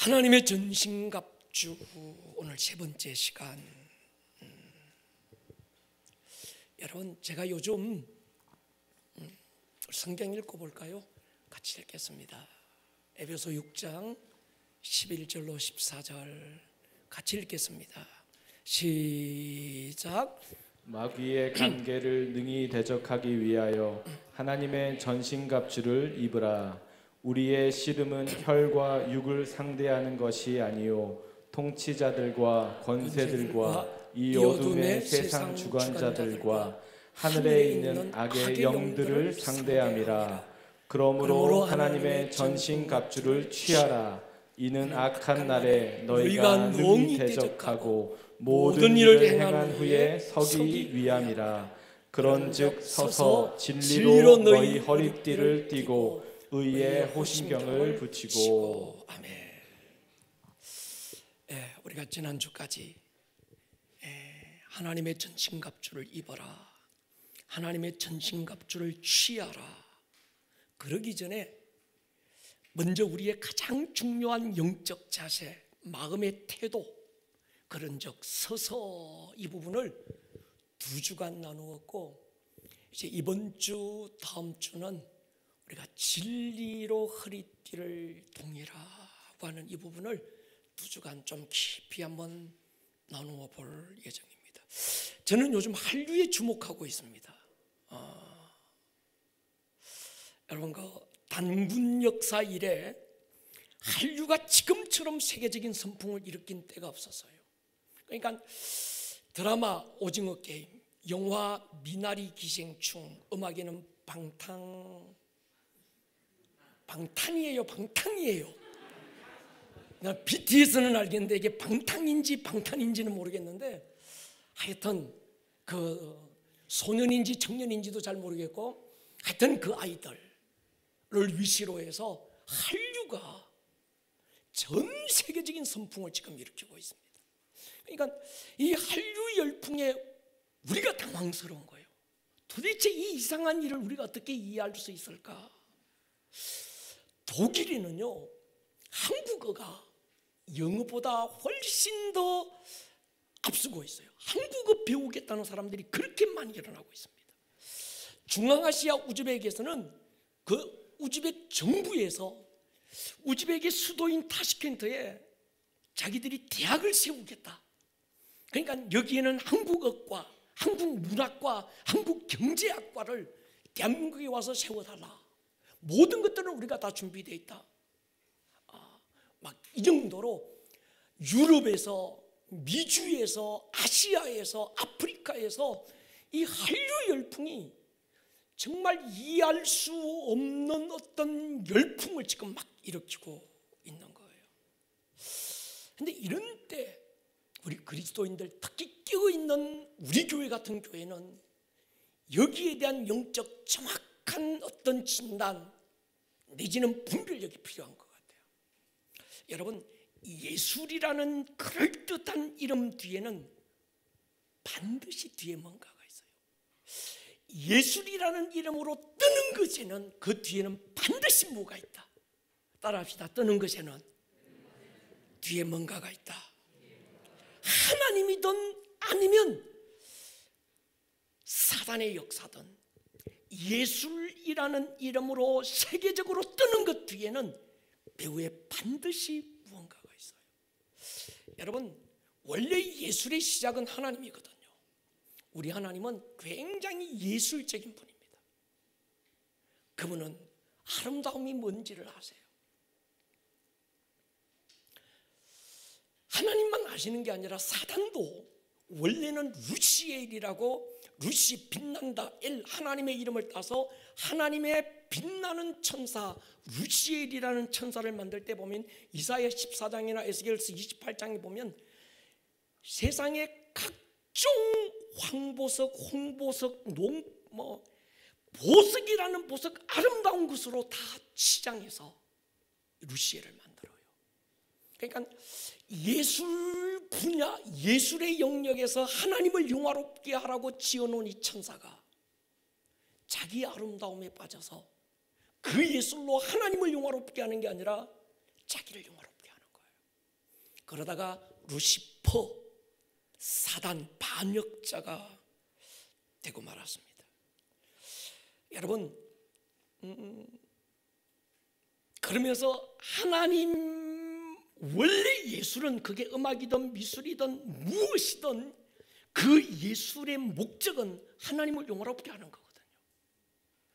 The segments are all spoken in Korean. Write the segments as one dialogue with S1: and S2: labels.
S1: 하나님의 전신갑주, 오늘 세 번째 시간. 여러분, 제가 요즘 성경 읽어볼까요? 같이 읽겠습니다. 에베소 6장 11절로 14절 같이 읽겠습니다. 시작.
S2: 마귀의 관계를 능히 대적하기 위하여 하나님의 전신갑주를 입으라. 우리의 씨름은 혈과 육을 상대하는 것이 아니요 통치자들과 권세들과 이 어둠의 세상 주관자들과 하늘에 있는 악의 영들을 상대함이라. 그러므로 하나님의 전신갑주를 취하라. 이는 악한 날에 너희가 능히 대적하고 모든 일을 행한 후에 서기 위함이라. 그런즉 서서 진리로 너희 허리띠를 띠고 의의 호심경을 붙이고.
S1: 아멘. 우리가 지난주까지 하나님의 전신갑주를 입어라, 하나님의 전신갑주를 취하라, 그러기 전에 먼저 우리의 가장 중요한 영적 자세, 마음의 태도, 그런즉 서서, 이 부분을 두 주간 나누었고, 이제 이번 주 다음 주는 우리가 진리로 허리띠를 동이라고 하는 이 부분을 두 주간 좀 깊이 한번 나누어 볼 예정입니다. 저는 요즘 한류에 주목하고 있습니다. 여러분, 그 단군 역사 이래 한류가 지금처럼 세계적인 선풍을 일으킨 때가 없었어요. 그러니까 드라마 오징어 게임, 영화 미나리 기생충, 음악에는 방탄이에요. BTS는 알겠는데 이게 방탕인지 방탄인지는 모르겠는데, 하여튼 그 소년인지 청년인지도 잘 모르겠고, 하여튼 그 아이들을 위시로 해서 한류가 전 세계적인 선풍을 지금 일으키고 있습니다. 그러니까 이 한류 열풍에 우리가 당황스러운 거예요. 도대체 이 이상한 일을 우리가 어떻게 이해할 수 있을까? 독일에는요, 한국어가 영어보다 훨씬 더 앞서고 있어요. 한국어 배우겠다는 사람들이 그렇게 많이 일어나고 있습니다. 중앙아시아 우즈벡에서는 그 우즈벡 정부에서 우즈벡의 수도인 타슈켄트에 자기들이 대학을 세우겠다. 그러니까 여기에는 한국어과, 한국문학과, 한국경제학과를 대한민국에 와서 세워달라. 모든 것들은 우리가 다 준비되어 있다. 막 이 정도로 유럽에서, 미주에서, 아시아에서, 아프리카에서 이 한류 열풍이 정말 이해할 수 없는 어떤 열풍을 지금 막 일으키고 있는 거예요. 그런데 이런 때 우리 그리스도인들, 특히 끼어있는 우리 교회 같은 교회는 여기에 대한 영적 정확한 어떤 진단 내지는 분별력이 필요한 것 같아요. 여러분, 예술이라는 그럴듯한 이름 뒤에는 반드시 뒤에 뭔가가 있어요. 예술이라는 이름으로 뜨는 것에는 그 뒤에는 반드시 뭐가 있다. 따라합시다. 뜨는 것에는 뒤에 뭔가가 있다. 하나님이든 아니면 사단의 역사든 예술이라는 이름으로 세계적으로 뜨는 것 뒤에는 배후에 반드시 무언가가 있어요. 여러분, 원래 예술의 시작은 하나님이거든요. 우리 하나님은 굉장히 예술적인 분입니다. 그분은 아름다움이 뭔지를 아세요. 하나님만 아시는 게 아니라 사단도 원래는 루시엘이라고, 루시 빛난다, 엘, 하나님의 이름을 따서 하나님의 빛나는 천사 루시엘이라는 천사를 만들 때 보면 이사야 14장이나 에스겔서 28장에 보면 세상의 각종 황보석, 홍보석, 보석이라는 보석, 아름다운 것으로 다 치장해서 루시엘을 만들어요. 그러니까 예술 분야, 예술의 영역에서 하나님을 영화롭게 하라고 지어놓은 이 천사가 자기 아름다움에 빠져서 그 예술로 하나님을 영화롭게 하는 게 아니라 자기를 영화롭게 하는 거예요. 그러다가 루시퍼, 사단 반역자가 되고 말았습니다. 여러분, 그러면서 하나님, 원래 예술은 그게 음악이든 미술이든 무엇이든 그 예술의 목적은 하나님을 영화롭게 하는 거거든요.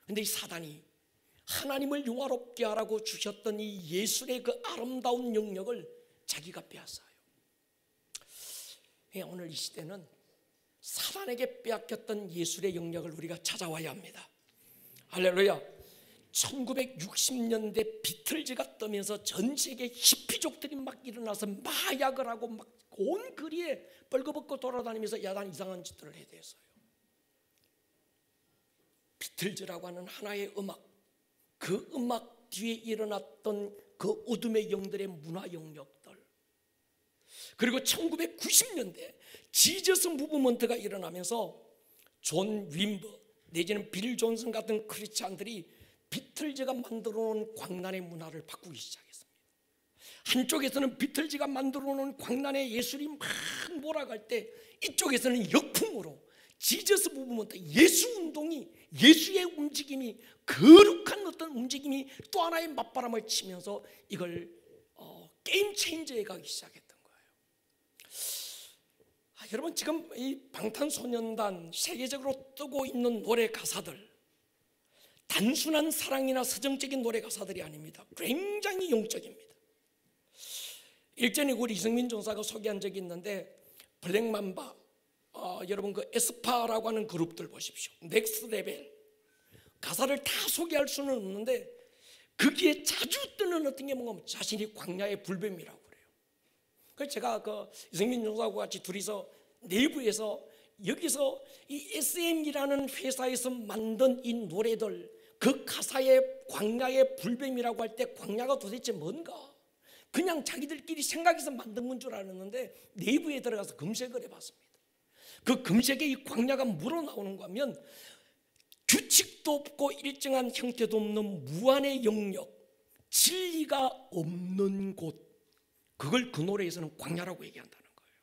S1: 그런데 이 사단이 하나님을 영화롭게 하라고 주셨던 이 예술의 그 아름다운 영역을 자기가 빼앗아요. 오늘 이 시대는 사단에게 빼앗겼던 예술의 영역을 우리가 찾아와야 합니다. 할렐루야. 1960년대 비틀즈가 뜨면서 전 세계 히피족들이 막 일어나서 마약을 하고 막 온 거리에 벌거벗고 돌아다니면서 야단 이상한 짓들을 해대었어요. 비틀즈라고 하는 하나의 음악, 그 음악 뒤에 일어났던 그 어둠의 영들의 문화 영역들, 그리고 1990년대 지저스 무브먼트가 일어나면서 존 윈버 내지는 빌 존슨 같은 크리스찬들이 비틀즈가 만들어 놓은 광란의 문화를 바꾸기 시작했습니다. 한쪽에서는 비틀즈가 만들어 놓은 광란의 예술이 막 몰아갈 때, 이쪽에서는 역풍으로 지저스 무브먼트, 예수 운동이, 예수의 움직임이, 거룩한 어떤 움직임이 또 하나의 맞바람을 치면서 이걸 게임 체인저에 가기 시작했던 거예요. 여러분, 지금 이 방탄소년단 세계적으로 뜨고 있는 노래 가사들, 단순한 사랑이나 서정적인 노래 가사들이 아닙니다. 굉장히 영적입니다. 일전에 우리 이승민 전사가 소개한 적이 있는데, 블랙맘바, 여러분 그 에스파라고 하는 그룹들 보십시오. 넥스트 레벨. 가사를 다 소개할 수는 없는데 거기에 자주 뜨는 어떤 게 뭔가 자신이 광야의 불뱀이라고 그래요. 그래서 제가 그 이승민 전사하고 같이 둘이서 내부에서 여기서 이 SM이라는 회사에서 만든 이 노래들, 그 가사에 광야의 불뱀이라고 할 때 광야가 도대체 뭔가 그냥 자기들끼리 생각해서 만든 건 줄 알았는데 내부에 들어가서 검색을 해봤습니다. 그 검색에 이 광야가 뭐로 나오는가 하면 규칙도 없고 일정한 형태도 없는 무한의 영역, 진리가 없는 곳, 그걸 그 노래에서는 광야라고 얘기한다는 거예요.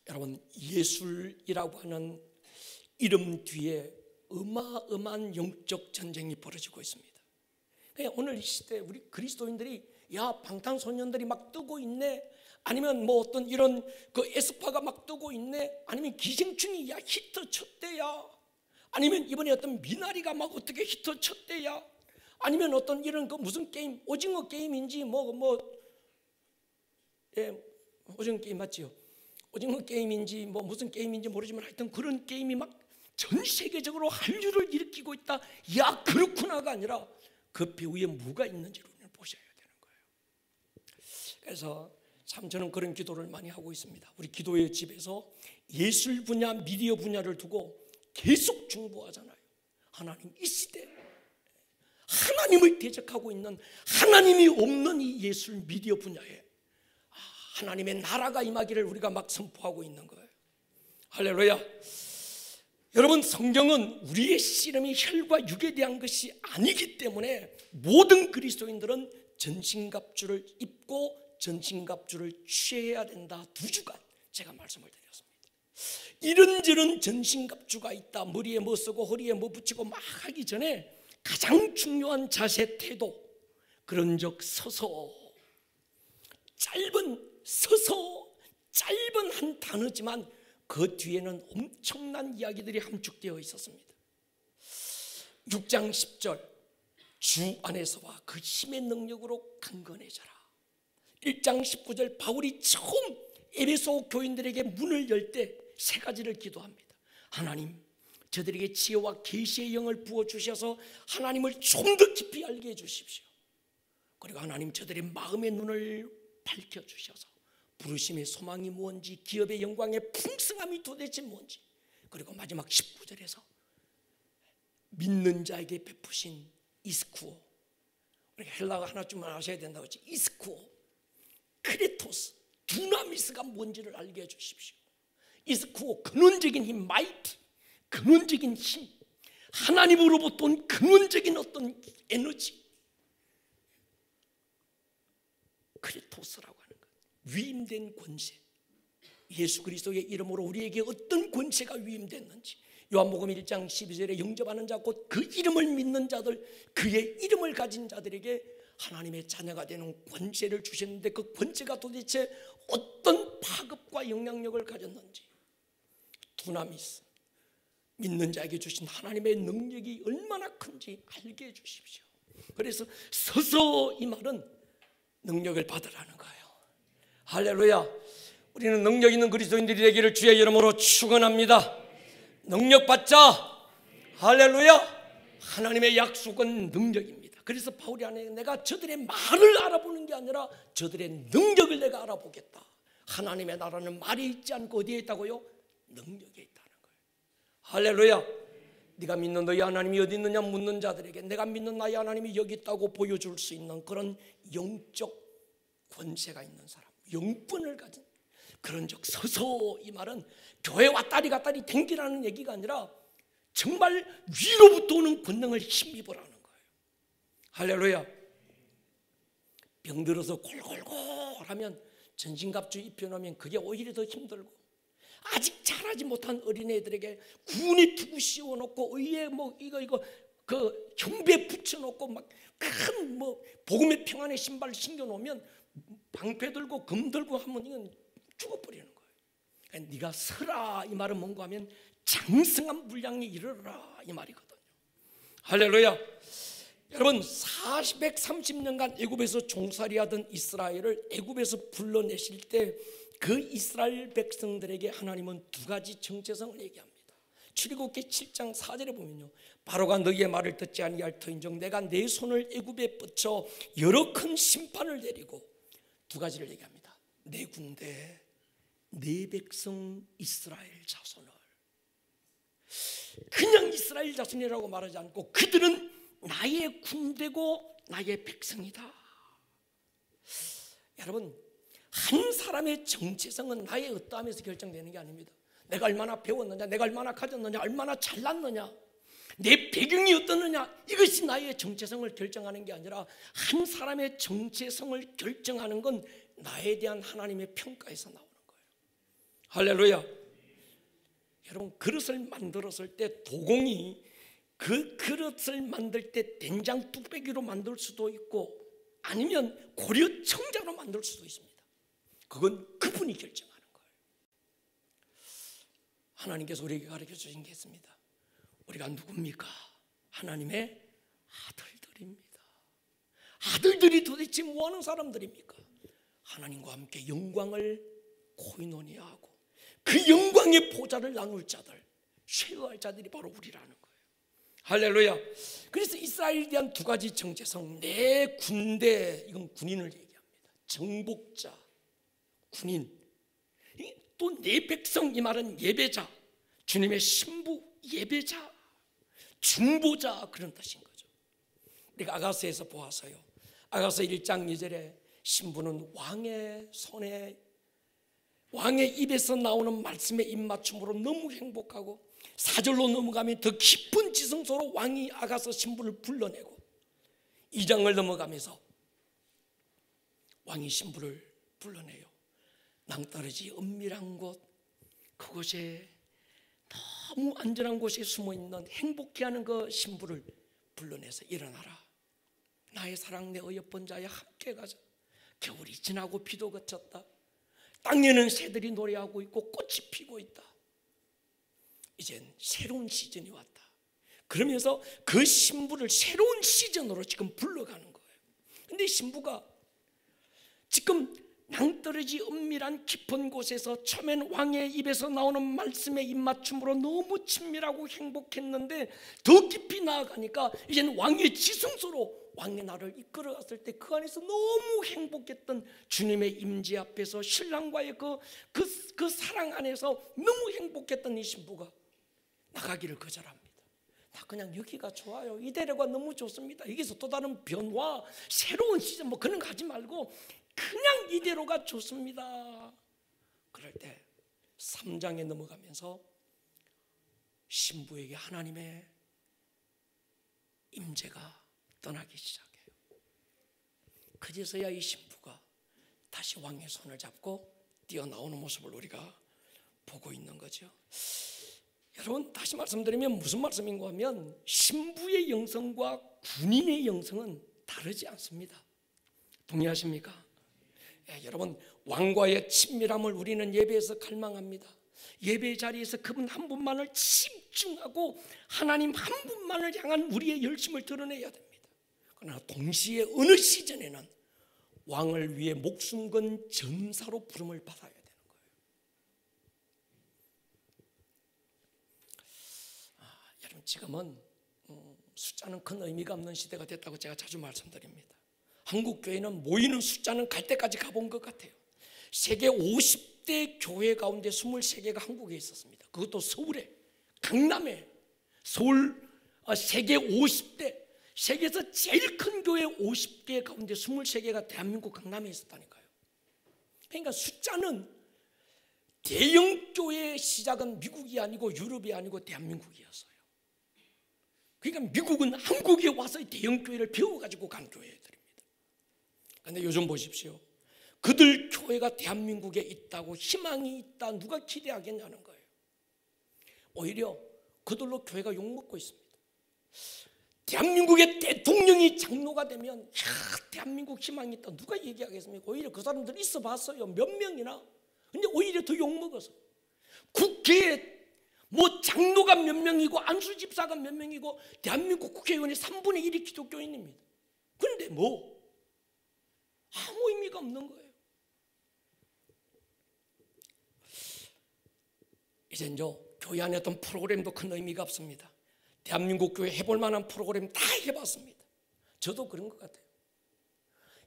S1: 여러분, 예술이라고 하는 이름 뒤에 어마어마한 영적 전쟁이 벌어지고 있습니다. 오늘 이 시대 우리 그리스도인들이 야, 방탄소년들이 막 뜨고 있네, 아니면 뭐 어떤 이런 그 에스파가 막 뜨고 있네, 아니면 기생충이 야 히트 쳤대야, 아니면 이번에 어떤 미나리가 막 어떻게 히트 쳤대야, 아니면 어떤 이런 그 무슨 게임, 오징어 게임인지 오징어 게임 맞지요? 오징어 게임인지 뭐 무슨 게임인지 모르지만 하여튼 그런 게임이 막 전 세계적으로 한류를 일으키고 있다. 야, 그렇구나가 아니라 그 배후에 뭐가 있는지를 보셔야 되는 거예요. 그래서 참 저는 그런 기도를 많이 하고 있습니다. 우리 기도의 집에서 예술 분야, 미디어 분야를 두고 계속 중보하잖아요. 하나님, 이 시대 하나님을 대적하고 있는, 하나님이 없는 이 예술 미디어 분야에 하나님의 나라가 임하기를 우리가 막 선포하고 있는 거예요. 할렐루야. 여러분, 성경은 우리의 씨름이 혈과 육에 대한 것이 아니기 때문에 모든 그리스도인들은 전신갑주를 입고 전신갑주를 취해야 된다. 2주간 제가 말씀을 드렸습니다. 이런저런 전신갑주가 있다. 머리에 뭐 쓰고 허리에 뭐 붙이고 막 하기 전에 가장 중요한 자세, 태도, 그런즉 서서, 짧은 한 단어지만 그 뒤에는 엄청난 이야기들이 함축되어 있었습니다. 6장 10절, 주 안에서와 그 힘의 능력으로 강건해져라. 1장 19절, 바울이 처음 에베소 교인들에게 문을 열 때 3가지를 기도합니다. 하나님, 저들에게 지혜와 계시의 영을 부어주셔서 하나님을 좀 더 깊이 알게 해주십시오. 그리고 하나님, 저들의 마음의 눈을 밝혀주셔서 부르심의 소망이 뭔지, 기업의 영광의 풍성함이 도대체 뭔지, 그리고 마지막 19절에서 믿는 자에게 베푸신 이스쿠오, 우리 헬라어 하나쯤만 아셔야 된다고 했지. 이스쿠오, 크레토스, 두나미스가 뭔지를 알게 해주십시오. 이스쿠오, 근원적인 힘, 마이티, 근원적인 힘, 하나님으로부터 온 근원적인 어떤 에너지, 크리토스라고 하는 것, 위임된 권세. 예수 그리스도의 이름으로 우리에게 어떤 권세가 위임됐는지 요한복음 1장 12절에 영접하는 자 곧 그 이름을 믿는 자들, 그의 이름을 가진 자들에게 하나님의 자녀가 되는 권세를 주셨는데 그 권세가 도대체 어떤 파급과 영향력을 가졌는지 두나미스, 믿는 자에게 주신 하나님의 능력이 얼마나 큰지 알게 해주십시오. 그래서 서서 이 말은 능력을 받으라는 거예요. 할렐루야. 우리는 능력 있는 그리스도인들이 되기를 주의 이름으로 축원합니다. 능력 받자. 할렐루야. 하나님의 약속은 능력입니다. 그래서 바울이 안에 내가 저들의 말을 알아보는 게 아니라 저들의 능력을 내가 알아보겠다. 하나님의 나라는 말이 있지 않고 어디에 있다고요? 능력에 있다는 거예요. 할렐루야. 네가 믿는 너희 하나님이 어디 있느냐 묻는 자들에게 내가 믿는 나의 하나님이 여기 있다고 보여줄 수 있는 그런 영적 권세가 있는 사람, 영권을 가진 그런 적 서서 이 말은 교회 왔다리 갔다리 댕기라는 얘기가 아니라 정말 위로부터 오는 권능을 힘입으라는 거예요. 할렐루야. 병들어서 골골골 하면 전신갑주 입혀놓으면 그게 오히려 더 힘들고 아직 자라지 못한 어린애들에게 군이 두고 씌워놓고 의에 뭐 이거 그 형배 붙여놓고 막 큰 뭐 복음의 평안의 신발 신겨놓으면 방패 들고 금 들고 하면 이건 죽어버리는 거예요. 그러니까 네가 서라 이 말은 뭔가 하면 장성한 분량에 이르러라 이 말이거든요. 할렐루야. 여러분 130년간 애굽에서 종살이하던 이스라엘을 애굽에서 불러내실 때 그 이스라엘 백성들에게 하나님은 두 가지 정체성을 얘기합니다. 출애굽기 7장 4절에 보면요, 바로가 너희의 말을 듣지 아니할 터인즉 내가 내 손을 애굽에 뻗쳐 여러 큰 심판을 내리고 두 가지를 얘기합니다. 내 군대 내 백성 이스라엘 자손을 그냥 이스라엘 자손이라고 말하지 않고 그들은 나의 군대고 나의 백성이다. 여러분 한 사람의 정체성은 나의 어떠함에서 결정되는 게 아닙니다. 내가 얼마나 배웠느냐, 내가 얼마나 가졌느냐, 얼마나 잘났느냐, 내 배경이 어떻느냐, 이것이 나의 정체성을 결정하는 게 아니라 한 사람의 정체성을 결정하는 건 나에 대한 하나님의 평가에서 나오는 거예요. 할렐루야. 여러분 그릇을 만들었을 때 도공이 그 그릇을 만들 때 된장 뚝배기로 만들 수도 있고 아니면 고려 청자로 만들 수도 있습니다. 그건 그분이 결정하는 거예요. 하나님께서 우리에게 가르쳐 주신 게 있습니다. 우리가 누굽니까? 하나님의 아들들입니다. 아들들이 도대체 뭐하는 사람들입니까? 하나님과 함께 영광을 코이노니아하고 그 영광의 보좌를 나눌 자들, 쉐어할 자들이 바로 우리라는 거예요. 할렐루야. 그래서 이스라엘에 대한 두 가지 정체성, 내 군대, 이건 군인을 얘기합니다. 정복자, 군인. 또 내 백성, 이 말은 예배자, 주님의 신부, 예배자, 중보자, 그런 뜻인 거죠. 우리가 아가서에서 보아서요, 아가서 1장 2절에 신부는 왕의 손에, 왕의 입에서 나오는 말씀의 입맞춤으로 너무 행복하고 4절로 넘어가면 더 깊은 지성소로 왕이 아가서 신부를 불러내고 2장을 넘어가면서 왕이 신부를 불러내요. 낭떠러지 은밀한 곳, 그곳에 너무 안전한 곳에 숨어있는 행복해하는 그 신부를 불러내서 일어나라. 나의 사랑 내 어여쁜 자야 함께 가자. 겨울이 지나고 비도 그쳤다. 땅에는 새들이 노래하고 있고 꽃이 피고 있다. 이젠 새로운 시즌이 왔다. 그러면서 그 신부를 새로운 시즌으로 지금 불러가는 거예요. 근데 신부가 지금 낭떠러지 은밀한 깊은 곳에서 처음엔 왕의 입에서 나오는 말씀의 입맞춤으로 너무 친밀하고 행복했는데 더 깊이 나아가니까 이제는 왕의 지성소로 왕의 나를 이끌어갔을 때 그 안에서 너무 행복했던 주님의 임재 앞에서 신랑과의 그 사랑 안에서 너무 행복했던 이 신부가 나가기를 거절합니다. 나 그냥 여기가 좋아요. 이대로가 너무 좋습니다. 여기서 또 다른 변화, 새로운 시즌 뭐 그런 거 하지 말고 그냥 이대로가 좋습니다. 그럴 때 3장에 넘어가면서 신부에게 하나님의 임재가 떠나기 시작해요. 그제서야 이 신부가 다시 왕의 손을 잡고 뛰어나오는 모습을 우리가 보고 있는 거죠. 여러분, 다시 말씀드리면 무슨 말씀인가 하면 신부의 영성과 군인의 영성은 다르지 않습니다. 동의하십니까? 여러분, 왕과의 친밀함을 우리는 예배에서 갈망합니다. 예배 자리에서 그분 한 분만을 집중하고 하나님 한 분만을 향한 우리의 열심을 드러내야 됩니다. 그러나 동시에 어느 시즌에는 왕을 위해 목숨 건 전사로 부름을 받아야 되는 거예요. 여러분, 지금은 숫자는 큰 의미가 없는 시대가 됐다고 제가 자주 말씀드립니다. 한국 교회는 모이는 숫자는 갈 때까지 가본 것 같아요. 세계 50대 교회 가운데 23개가 한국에 있었습니다. 그것도 서울에, 강남에. 서울 세계 50대, 세계에서 제일 큰 교회 50개 가운데 23개가 대한민국 강남에 있었다니까요. 그러니까 숫자는, 대형 교회의 시작은 미국이 아니고 유럽이 아니고 대한민국이었어요. 그러니까 미국은 한국에 와서 대형 교회를 배워가지고 간 교회들입니다. 그런데 요즘 보십시오. 그들 교회가 대한민국에 있다고, 희망이 있다, 누가 기대하겠냐는 거예요. 오히려 그들로 교회가 욕먹고 있습니다. 대한민국의 대통령이 장로가 되면 대한민국 희망이 있다, 누가 얘기하겠습니까? 오히려 그 사람들 있어 봤어요, 몇 명이나. 근데 오히려 더 욕먹어서 국회에 장로가 몇 명이고 안수 집사가 몇 명이고 대한민국 국회의원의 3분의 1이 기독교인입니다. 그런데 아무 의미가 없는 거예요. 이젠 교회 안에 어떤 프로그램도 큰 의미가 없습니다. 대한민국 교회 해볼 만한 프로그램 다 해봤습니다. 저도 그런 것 같아요.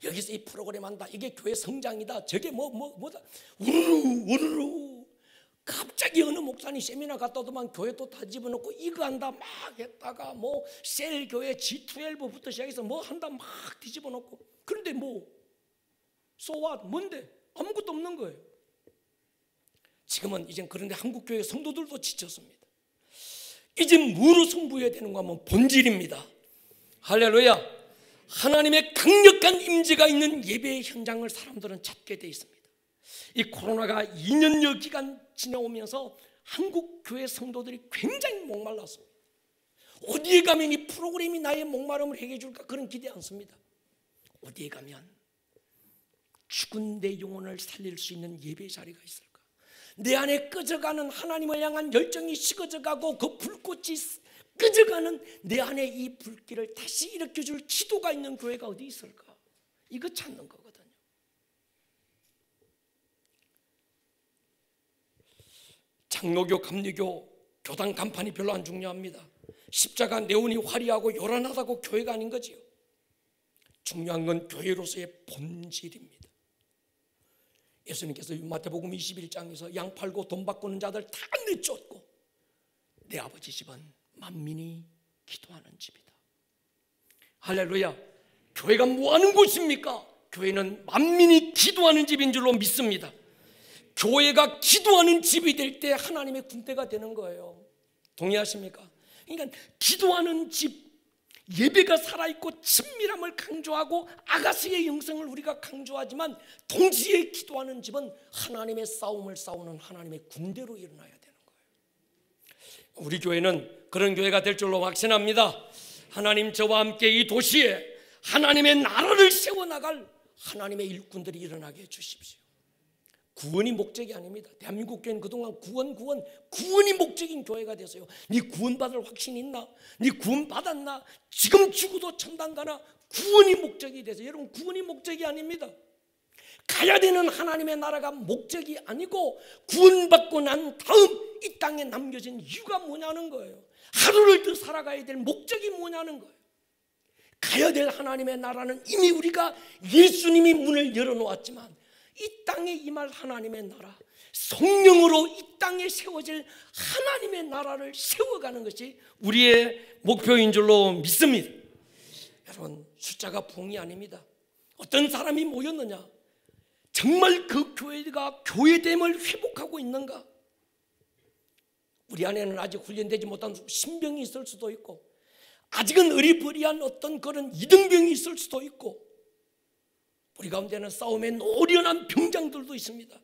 S1: 여기서 이 프로그램 한다, 이게 교회 성장이다, 저게 뭐다, 우르르 갑자기 어느 목사님 세미나 갔다 오더만 교회 또 다 집어넣고 이거 한다 막 했다가 셀 교회 G12부터 시작해서 한다 막 뒤집어놓고. 그런데 so what? 뭔데? 아무것도 없는 거예요. 지금은 이젠 그런데 한국 교회 성도들도 지쳤습니다. 이제 뭐로 승부해야 되는가 하면 본질입니다. 할렐루야. 하나님의 강력한 임재가 있는 예배의 현장을 사람들은 찾게 돼 있습니다. 이 코로나가 2년여 기간 지나오면서 한국 교회 성도들이 굉장히 목말랐습니다. 어디에 가면 이 프로그램이 나의 목마름을 해결해 줄까, 그런 기대 않습니다. 어디에 가면 죽은 내 영혼을 살릴 수 있는 예배 자리가 있을까? 내 안에 꺼져가는 하나님을 향한 열정이 식어져가고 그 불꽃이 꺼져가는 내 안에 이 불길을 다시 일으켜줄 기도가 있는 교회가 어디 있을까? 이거 찾는 거거든요. 장로교, 감리교, 교단 간판이 별로 안 중요합니다. 십자가 네온이 화려하고 요란하다고 교회가 아닌 거지요. 중요한 건 교회로서의 본질입니다. 예수님께서 마태복음 21장에서 양 팔고 돈 바꾸는 자들 다 내쫓고 내 아버지 집은 만민이 기도하는 집이다. 할렐루야. 교회가 뭐 하는 곳입니까? 교회는 만민이 기도하는 집인 줄로 믿습니다. 교회가 기도하는 집이 될 때 하나님의 군대가 되는 거예요. 동의하십니까? 그러니까 기도하는 집, 예배가 살아있고 친밀함을 강조하고 아가스의 영성을 우리가 강조하지만 동시에 기도하는 집은 하나님의 싸움을 싸우는 하나님의 군대로 일어나야 되는 거예요. 우리 교회는 그런 교회가 될 줄로 확신합니다. 하나님, 저와 함께 이 도시에 하나님의 나라를 세워나갈 하나님의 일꾼들이 일어나게 해주십시오. 구원이 목적이 아닙니다. 대한민국 교회는 그동안 구원이 목적인 교회가 됐어요. 네 구원받을 확신 있나? 네 구원받았나? 지금 죽어도 천당 가나? 구원이 목적이 돼서, 여러분, 구원이 목적이 아닙니다. 가야 되는 하나님의 나라가 목적이 아니고 구원받고 난 다음 이 땅에 남겨진 이유가 뭐냐는 거예요. 하루를 더 살아가야 될 목적이 뭐냐는 거예요. 가야 될 하나님의 나라는 이미 우리가 예수님이 문을 열어놓았지만 이 땅에 임할 하나님의 나라, 성령으로 이 땅에 세워질 하나님의 나라를 세워가는 것이 우리의 목표인 줄로 믿습니다. 여러분, 숫자가 부흥이 아닙니다. 어떤 사람이 모였느냐, 정말 그 교회가 교회됨을 회복하고 있는가? 우리 안에는 아직 훈련되지 못한 신병이 있을 수도 있고, 아직은 어리버리한 어떤 그런 이등병이 있을 수도 있고, 우리 가운데는 싸움에 노련한 병장들도 있습니다.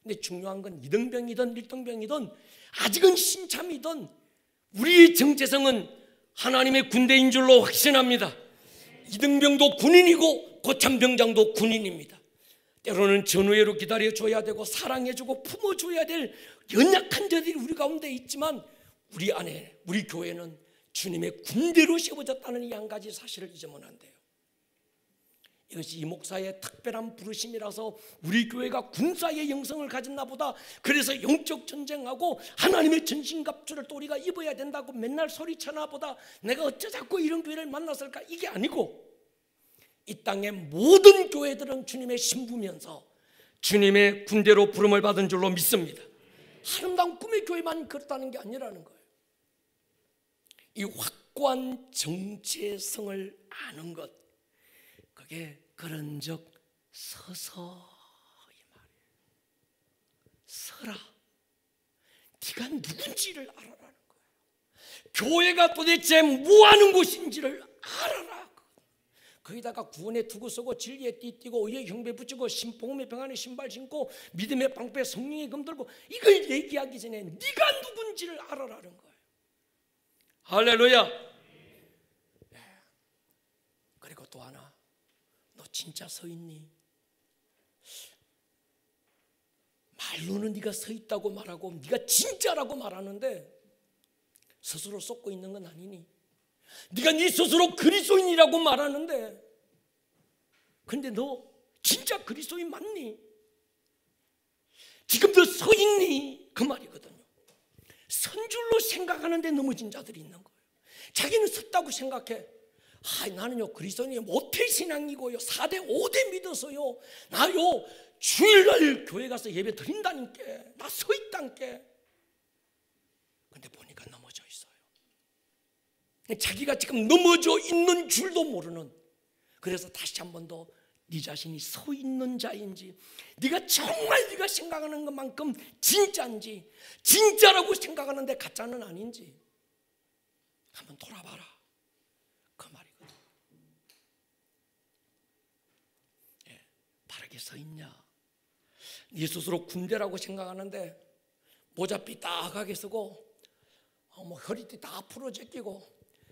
S1: 근데 중요한 건 2등병이든 1등병이든 아직은 신참이든 우리의 정체성은 하나님의 군대인 줄로 확신합니다. 2등병도 군인이고 고참병장도 군인입니다. 때로는 전우회로 기다려줘야 되고 사랑해주고 품어줘야 될 연약한 자들이 우리 가운데 있지만 우리 안에, 우리 교회는 주님의 군대로 세워졌다는 이 한 가지 사실을 잊으면 안 돼요. 이것이 이 목사의 특별한 부르심이라서 우리 교회가 군사의 영성을 가졌나 보다, 그래서 영적 전쟁하고 하나님의 전신갑주를 또 우리가 입어야 된다고 맨날 소리쳐나 보다 내가 어쩌 자꾸 이런 교회를 만났을까, 이게 아니고 이 땅의 모든 교회들은 주님의 신부면서 주님의 군대로 부름을 받은 줄로 믿습니다. 아름다운 꿈의 교회만 그렇다는 게 아니라는 거예요. 이 확고한 정체성을 아는 것, 그게 그런즉 서서 이 말이에요. 서라. 네가 누군지를 알아라는 거예요. 교회가 도대체 뭐 하는 곳인지를 알아라. 거기다가 구원의 투구 쓰고 진리의 띠 띠고 의의 형배 붙이고 복음의 평안의 신발 신고 믿음의 방패 성령의 금 들고, 이걸 얘기하기 전에 네가 누군지를 알아라는 거예요. 할렐루야. 네. 그리고 또 하나, 너 진짜 서 있니? 말로는 네가 서 있다고 말하고 네가 진짜라고 말하는데 스스로 쏟고 있는 건 아니니? 네가 네 스스로 그리스도인이라고 말하는데 근데 너 진짜 그리스도인 맞니? 지금 너 서 있니? 그 말이거든요. 선 줄로 생각하는데 넘어진 자들이 있는 거예요. 자기는 섰다고 생각해. 나는요 그리스도인이 모태신앙이고요 4대 5대 믿어서요 나요 주일날 교회 가서 예배 드린다니까, 나 서 있다니까. 근데 보니까 넘어져 있어요. 자기가 지금 넘어져 있는 줄도 모르는. 그래서 다시 한 번 더 네 자신이 서 있는 자인지, 네가 정말 네가 생각하는 것만큼 진짜인지, 진짜라고 생각하는데 가짜는 아닌지 한번 돌아봐라, 그 말이거든. 예, 바르게 서 있냐? 네 스스로 군대라고 생각하는데 모자 삐딱하게 쓰고 허리띠 다 풀어 제끼고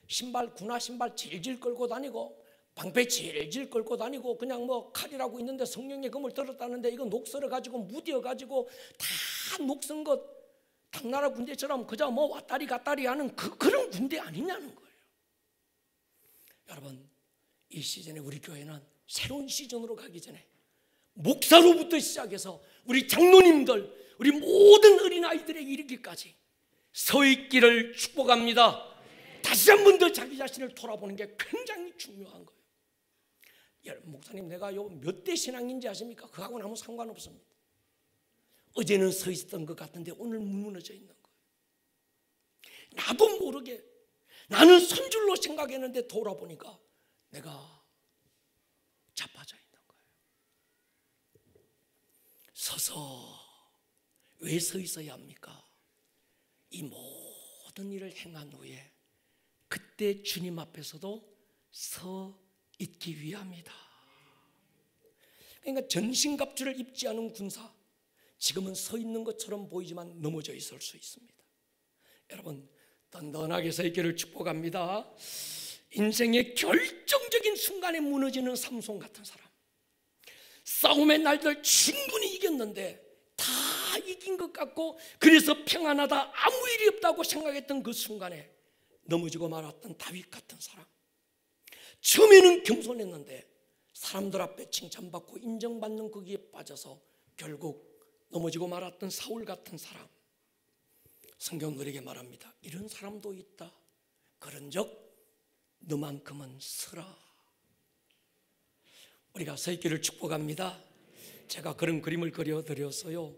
S1: 신발, 군화 신발 질질 끌고 다니고 방패 질질 끌고 다니고 그냥 칼이라고 있는데 성령의 검을 들었다는데 이거 녹슬어 가지고 무디어 가지고 다 녹슨 것 당나라 군대처럼 그저 왔다리 갔다리 하는 그런 군대 아니냐는 거예요. 여러분, 이 시즌에 우리 교회는 새로운 시즌으로 가기 전에 목사로부터 시작해서 우리 장로님들, 우리 모든 어린아이들에게 이르기까지 서 있기를 축복합니다. 다시 한 번 더 자기 자신을 돌아보는 게 굉장히 중요한 거예요. 목사님, 내가 요 몇 대 신앙인지 아십니까? 그하고는 아무 상관없습니다. 어제는 서 있었던 것 같은데 오늘 무너져 있는 거예요. 나도 모르게 나는 선줄로 생각했는데 돌아보니까 내가 자빠져 있는 거예요. 서서 왜 서 있어야 합니까? 이 모든 일을 행한 후에 그때 주님 앞에서도 서 있기 위함이다. 그러니까 전신갑주를 입지 않은 군사, 지금은 서 있는 것처럼 보이지만 넘어져 있을 수 있습니다. 여러분, 든든하게 서 있기를 축복합니다. 인생의 결정적인 순간에 무너지는 삼손 같은 사람, 싸움의 날들 충분히 이겼는데 다 이긴 것 같고 그래서 평안하다, 아무 일이 없다고 생각했던 그 순간에 넘어지고 말았던 다윗 같은 사람, 처음에는 겸손했는데 사람들 앞에 칭찬받고 인정받는 거기에 빠져서 결국 넘어지고 말았던 사울 같은 사람, 성경 우리에게 말합니다. 이런 사람도 있다. 그런즉 너만큼은 서라. 우리가 서 있기를 축복합니다. 제가 그런 그림을 그려드렸어요.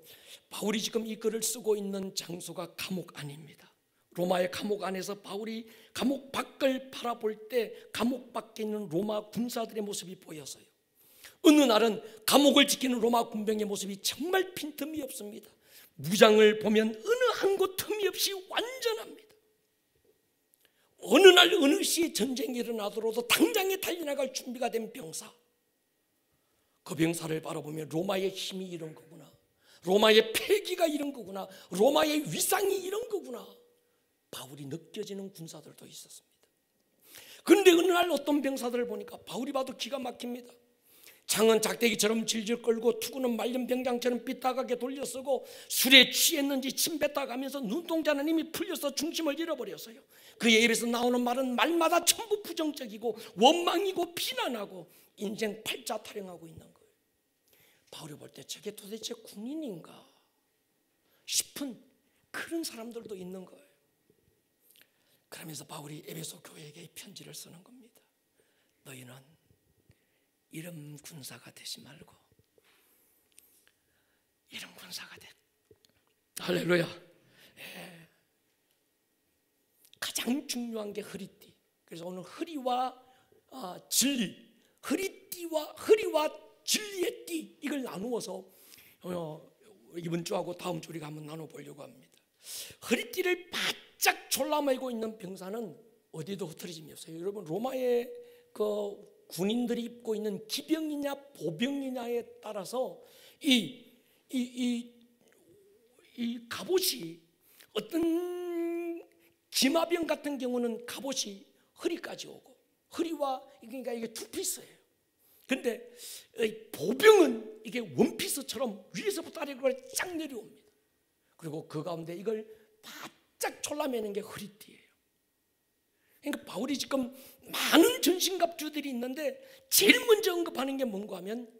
S1: 바울이 지금 이 글을 쓰고 있는 장소가 감옥 안입니다. 로마의 감옥 안에서 바울이 감옥 밖을 바라볼 때 감옥 밖에 있는 로마 군사들의 모습이 보였어요. 어느 날은 감옥을 지키는 로마 군병의 모습이 정말 빈틈이 없습니다. 무장을 보면 어느 한 곳 틈이 없이 완전합니다. 어느 날 어느 시에 전쟁이 일어나더라도 당장에 달려나갈 준비가 된 병사, 그 병사를 바라보며 로마의 힘이 이런 거구나, 로마의 패기가 이런 거구나, 로마의 위상이 이런 거구나, 바울이 느껴지는 군사들도 있었습니다. 그런데 어느 날 어떤 병사들을 보니까 바울이 봐도 기가 막힙니다. 창은 작대기처럼 질질 끌고 투구는 말년 병장처럼 삐딱하게 돌려쓰고 술에 취했는지 침 뱉다 가면서 눈동자는 이미 풀려서 중심을 잃어버렸어요. 그의 입에서 나오는 말은 말마다 전부 부정적이고 원망이고 비난하고 인생 팔자 타령하고 있는 거예요. 바울이 볼 때 저게 도대체 군인인가 싶은 그런 사람들도 있는 거예요. 그러면서 바울이 에베소 교회에게 편지를 쓰는 겁니다. 너희는 이런 군사가 되지 말고 이런 군사가 돼. 할렐루야. 가장 중요한 게 허리띠. 그래서 오늘 허리와 진리, 허리와 진리의 띠, 이걸 나누어서 이번 주하고 다음 주 우리가 한번 나눠보려고 합니다. 허리띠를 바짝 졸라매고 있는 병사는 어디도 흐트러짐이 없어요. 여러분, 로마의 그 군인들이 입고 있는 기병이냐 보병이냐에 따라서 이 갑옷이, 어떤 기마병 같은 경우는 갑옷이 허리까지 오고, 허리와 그러니까 이게 투피스예요. 근데 보병은 이게 원피스처럼 위에서부터 아래로 쫙 내려옵니다. 그리고 그 가운데 이걸 바짝 졸라매는 게 허리띠예요. 그러니까 바울이 지금 많은 전신갑주들이 있는데 제일 먼저 언급하는 게 뭔가 하면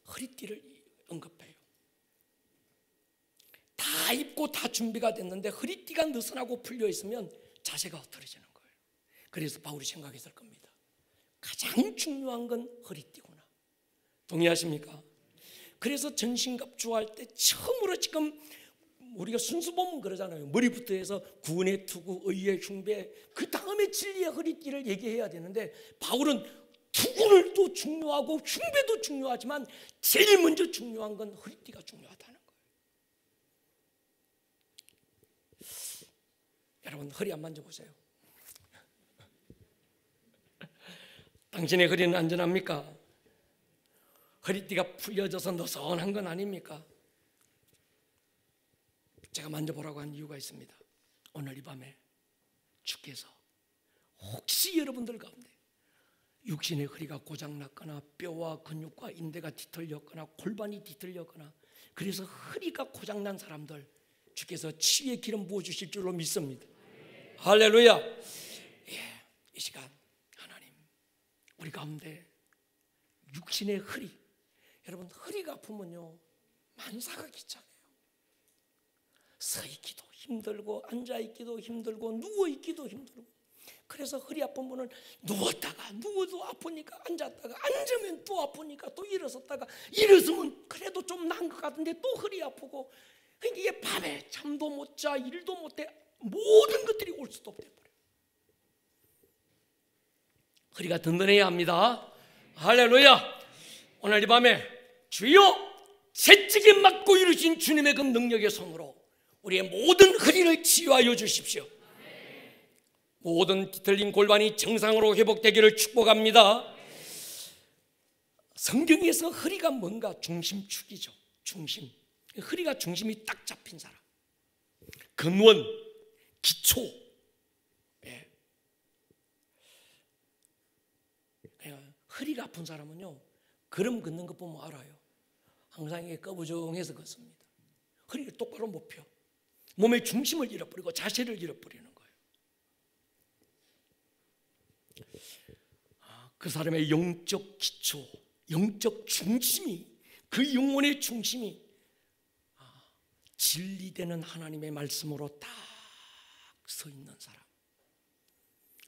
S1: 허리띠를 언급해요. 다 입고 다 준비가 됐는데 허리띠가 느슨하고 풀려 있으면 자세가 흐트러지는 거예요. 그래서 바울이 생각했을 겁니다. 가장 중요한 건 허리띠구나. 동의하십니까? 그래서 전신갑주할 때 처음으로, 지금 우리가 순수 보면 그러잖아요. 머리부터 해서 구원의 투구, 의의 흉배, 그 다음에 진리의 허리띠를 얘기해야 되는데 바울은 투구를 또 중요하고 흉배도 중요하지만 제일 먼저 중요한 건 허리띠가 중요하다는 거예요. 여러분, 허리 안 만져보세요. 당신의 허리는 안전합니까? 허리띠가 풀려져서 느슨한 건 아닙니까? 제가 만져보라고 한 이유가 있습니다. 오늘 이 밤에 주께서 혹시 여러분들 가운데 육신의 허리가 고장났거나 뼈와 근육과 인대가 뒤틀렸거나 골반이 뒤틀렸거나 그래서 허리가 고장난 사람들, 주께서 치유의 기름 부어주실 줄로 믿습니다. 할렐루야. 이 시간 하나님, 우리 가운데 육신의 허리, 여러분 허리가 아프면요 만사가 귀찮아요. 서 있기도 힘들고 앉아 있기도 힘들고 누워 있기도 힘들고, 그래서 허리 아픈 분은 누웠다가 누워도 아프니까 앉았다가 앉으면 또 아프니까 또 일어섰다가 일어서면 그래도 좀 나은 것 같은데 또 허리 아프고, 그러니까 이게 밤에 잠도 못 자, 일도 못 해, 모든 것들이 올 수도 없대 버려. 허리가 든든해야 합니다. 할렐루야. 오늘 이 밤에 주여 채찍에 맞고 이루신 주님의 그 능력의 손으로 우리의 모든 허리를 치유하여 주십시오. 모든 뒤틀린 골반이 정상으로 회복되기를 축복합니다. 성경에서 허리가 뭔가 중심축이죠. 중심. 허리가 중심이 딱 잡힌 사람, 근원, 기초. 허리가 아픈 사람은요 걸음 걷는 것 보면 알아요. 항상 이게 꺼부정해서 걷습니다. 허리를 똑바로 못 펴. 몸의 중심을 잃어버리고 자세를 잃어버리는 거예요. 그 사람의 영적 기초, 영적 중심이, 그 영혼의 중심이 진리되는 하나님의 말씀으로 딱 서 있는 사람,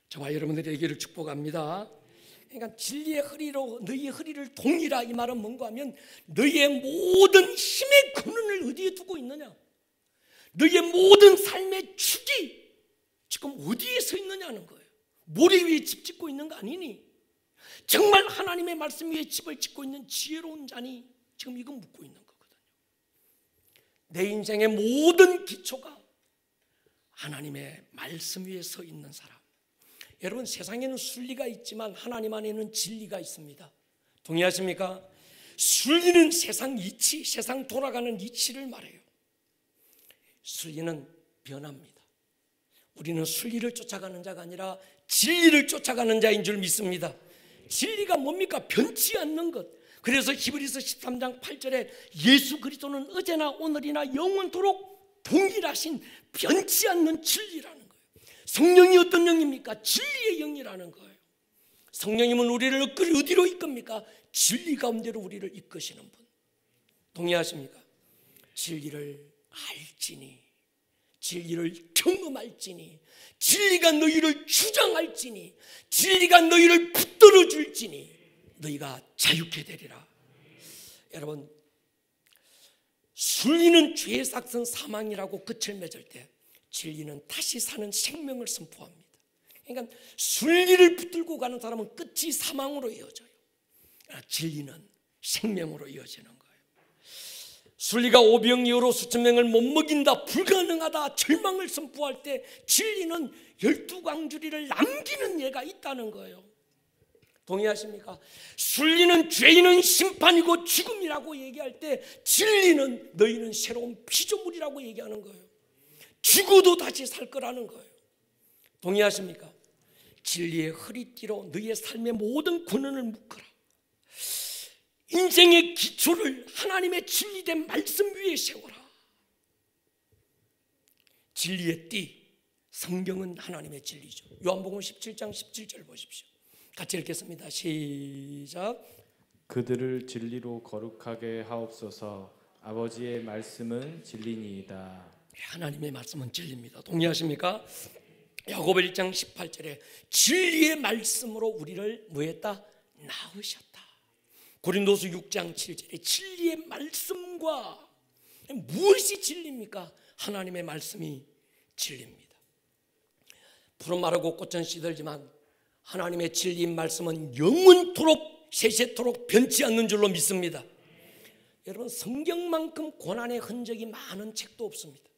S1: 저와 여러분들에게를 축복합니다. 그러니까 진리의 허리로 너희의 허리를 동이라, 이 말은 뭔가 하면 너희의 모든 힘의 근원을 어디에 두고 있느냐, 너희의 모든 삶의 축이 지금 어디에 서 있느냐는 거예요. 모래 위에 집 짓고 있는 거 아니니? 정말 하나님의 말씀 위에 집을 짓고 있는 지혜로운 자니 지금 이거 묻고 있는 거거든요. 내 인생의 모든 기초가 하나님의 말씀 위에 서 있는 사람. 여러분, 세상에는 순리가 있지만 하나님 안에는 진리가 있습니다. 동의하십니까? 순리는 세상 이치, 세상 돌아가는 이치를 말해요. 순리는 변합니다. 우리는 순리를 쫓아가는 자가 아니라 진리를 쫓아가는 자인 줄 믿습니다. 진리가 뭡니까? 변치 않는 것. 그래서 히브리서 13장 8절에 예수 그리스도는 어제나 오늘이나 영원토록 동일하신 변치 않는 진리라는 거예요. 성령이 어떤 영입니까? 진리의 영이라는 거예요. 성령님은 우리를 어디로 이끕니까? 진리 가운데로 우리를 이끄시는 분. 동의하십니까? 진리를 알지니, 진리를 경험할지니, 진리가 너희를 주장할지니, 진리가 너희를 붙들어 줄지니 너희가 자유케 되리라. 여러분, 순리는 죄의 삭선 사망이라고 끝을 맺을 때 진리는 다시 사는 생명을 선포합니다. 그러니까 순리를 붙들고 가는 사람은 끝이 사망으로 이어져요. 진리는 생명으로 이어지는 거예요. 순리가 오병이어로 수천 명을 못 먹인다, 불가능하다, 절망을 선포할 때 진리는 12광주리를 남기는 예가 있다는 거예요. 동의하십니까? 순리는 죄인은 심판이고 죽음이라고 얘기할 때 진리는 너희는 새로운 피조물이라고 얘기하는 거예요. 죽어도 다시 살 거라는 거예요. 동의하십니까? 진리의 허리띠로 너희의 삶의 모든 권한을 묶어라. 인생의 기초를 하나님의 진리된 말씀 위에 세워라. 진리의 띠, 성경은 하나님의 진리죠. 요한복음 17장 17절 보십시오. 같이 읽겠습니다. 시작.
S2: 그들을 진리로 거룩하게 하옵소서. 아버지의 말씀은 진리니이다.
S1: 하나님의 말씀은 진리입니다. 동의하십니까? 야고보 1장 18절에 진리의 말씀으로 우리를 뭐했다? 낳으셨다. 고린도서 6장 7절에 진리의 말씀과, 무엇이 진리입니까? 하나님의 말씀이 진리입니다. 푸른 마르고 꽃은 시들지만 하나님의 진리인 말씀은 영원토록 세세토록 변치 않는 줄로 믿습니다. 여러분, 성경만큼 고난의 흔적이 많은 책도 없습니다.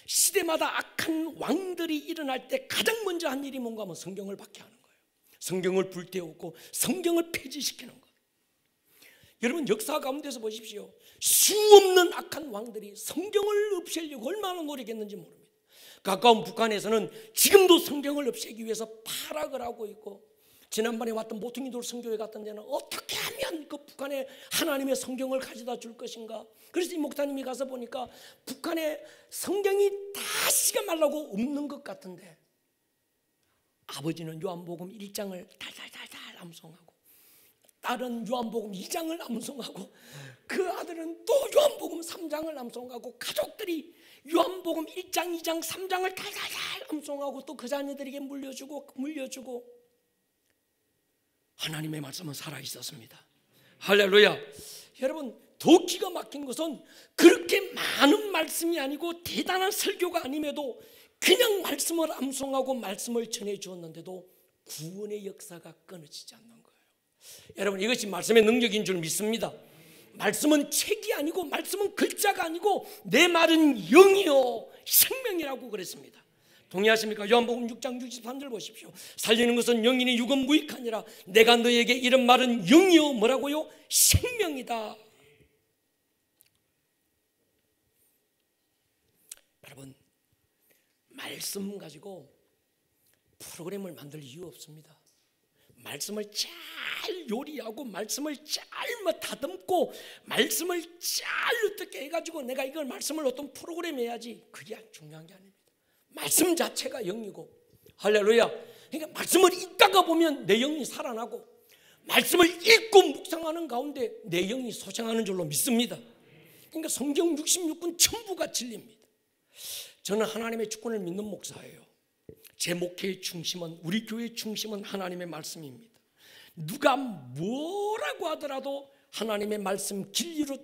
S1: 시대마다 악한 왕들이 일어날 때 가장 먼저 한 일이 뭔가 하면 성경을 박해하는 거예요. 성경을 불태우고 성경을 폐지시키는 거예요. 여러분, 역사 가운데서 보십시오. 수없는 악한 왕들이 성경을 없애려고 얼마나 노력했는지 모릅니다. 가까운 북한에서는 지금도 성경을 없애기 위해서 파락을 하고 있고, 지난번에 왔던 모퉁이돌 선교회 같은 데는 어떻게 하면 그 북한에 하나님의 성경을 가져다 줄 것인가. 그래서 이 목사님이 가서 보니까 북한에 성경이 다 씨가 말라고 없는 것 같은데, 아버지는 요한복음 1장을 달달달달 암송하고, 딸은 요한복음 2장을 암송하고, 그 아들은 또 요한복음 3장을 암송하고, 가족들이 요한복음 1장, 2장, 3장을 달달달 암송하고, 또 그 자녀들에게 물려주고. 하나님의 말씀은 살아있었습니다. 할렐루야. 여러분, 더 기가 막힌 것은 그렇게 많은 말씀이 아니고 대단한 설교가 아님에도 그냥 말씀을 암송하고 말씀을 전해 주었는데도 구원의 역사가 끊어지지 않는 거예요. 여러분, 이것이 말씀의 능력인 줄 믿습니다. 말씀은 책이 아니고, 말씀은 글자가 아니고, 내 말은 영이요 생명이라고 그랬습니다. 동의하십니까? 요한복음 6장 63절 보십시오. 살리는 것은 영이니 육은 무익하니라. 내가 너에게 이런 말은 영이요 뭐라고요? 생명이다. 여러분, 말씀 가지고 프로그램을 만들 이유 없습니다. 말씀을 잘 요리하고, 말씀을 잘 다듬고, 말씀을 잘 어떻게 해가지고 내가 이걸 말씀을 어떤 프로그램 해야지, 그게 중요한 게 아닙니다. 말씀 자체가 영이고. 할렐루야. 그러니까 말씀을 읽다가 보면 내 영이 살아나고, 말씀을 읽고 묵상하는 가운데 내 영이 소생하는 줄로 믿습니다. 그러니까 성경 66권 전부가 진리입니다. 저는 하나님의 주권을 믿는 목사예요. 제 목회의 중심은, 우리 교회의 중심은 하나님의 말씀입니다. 누가 뭐라고 하더라도 하나님의 말씀 진리로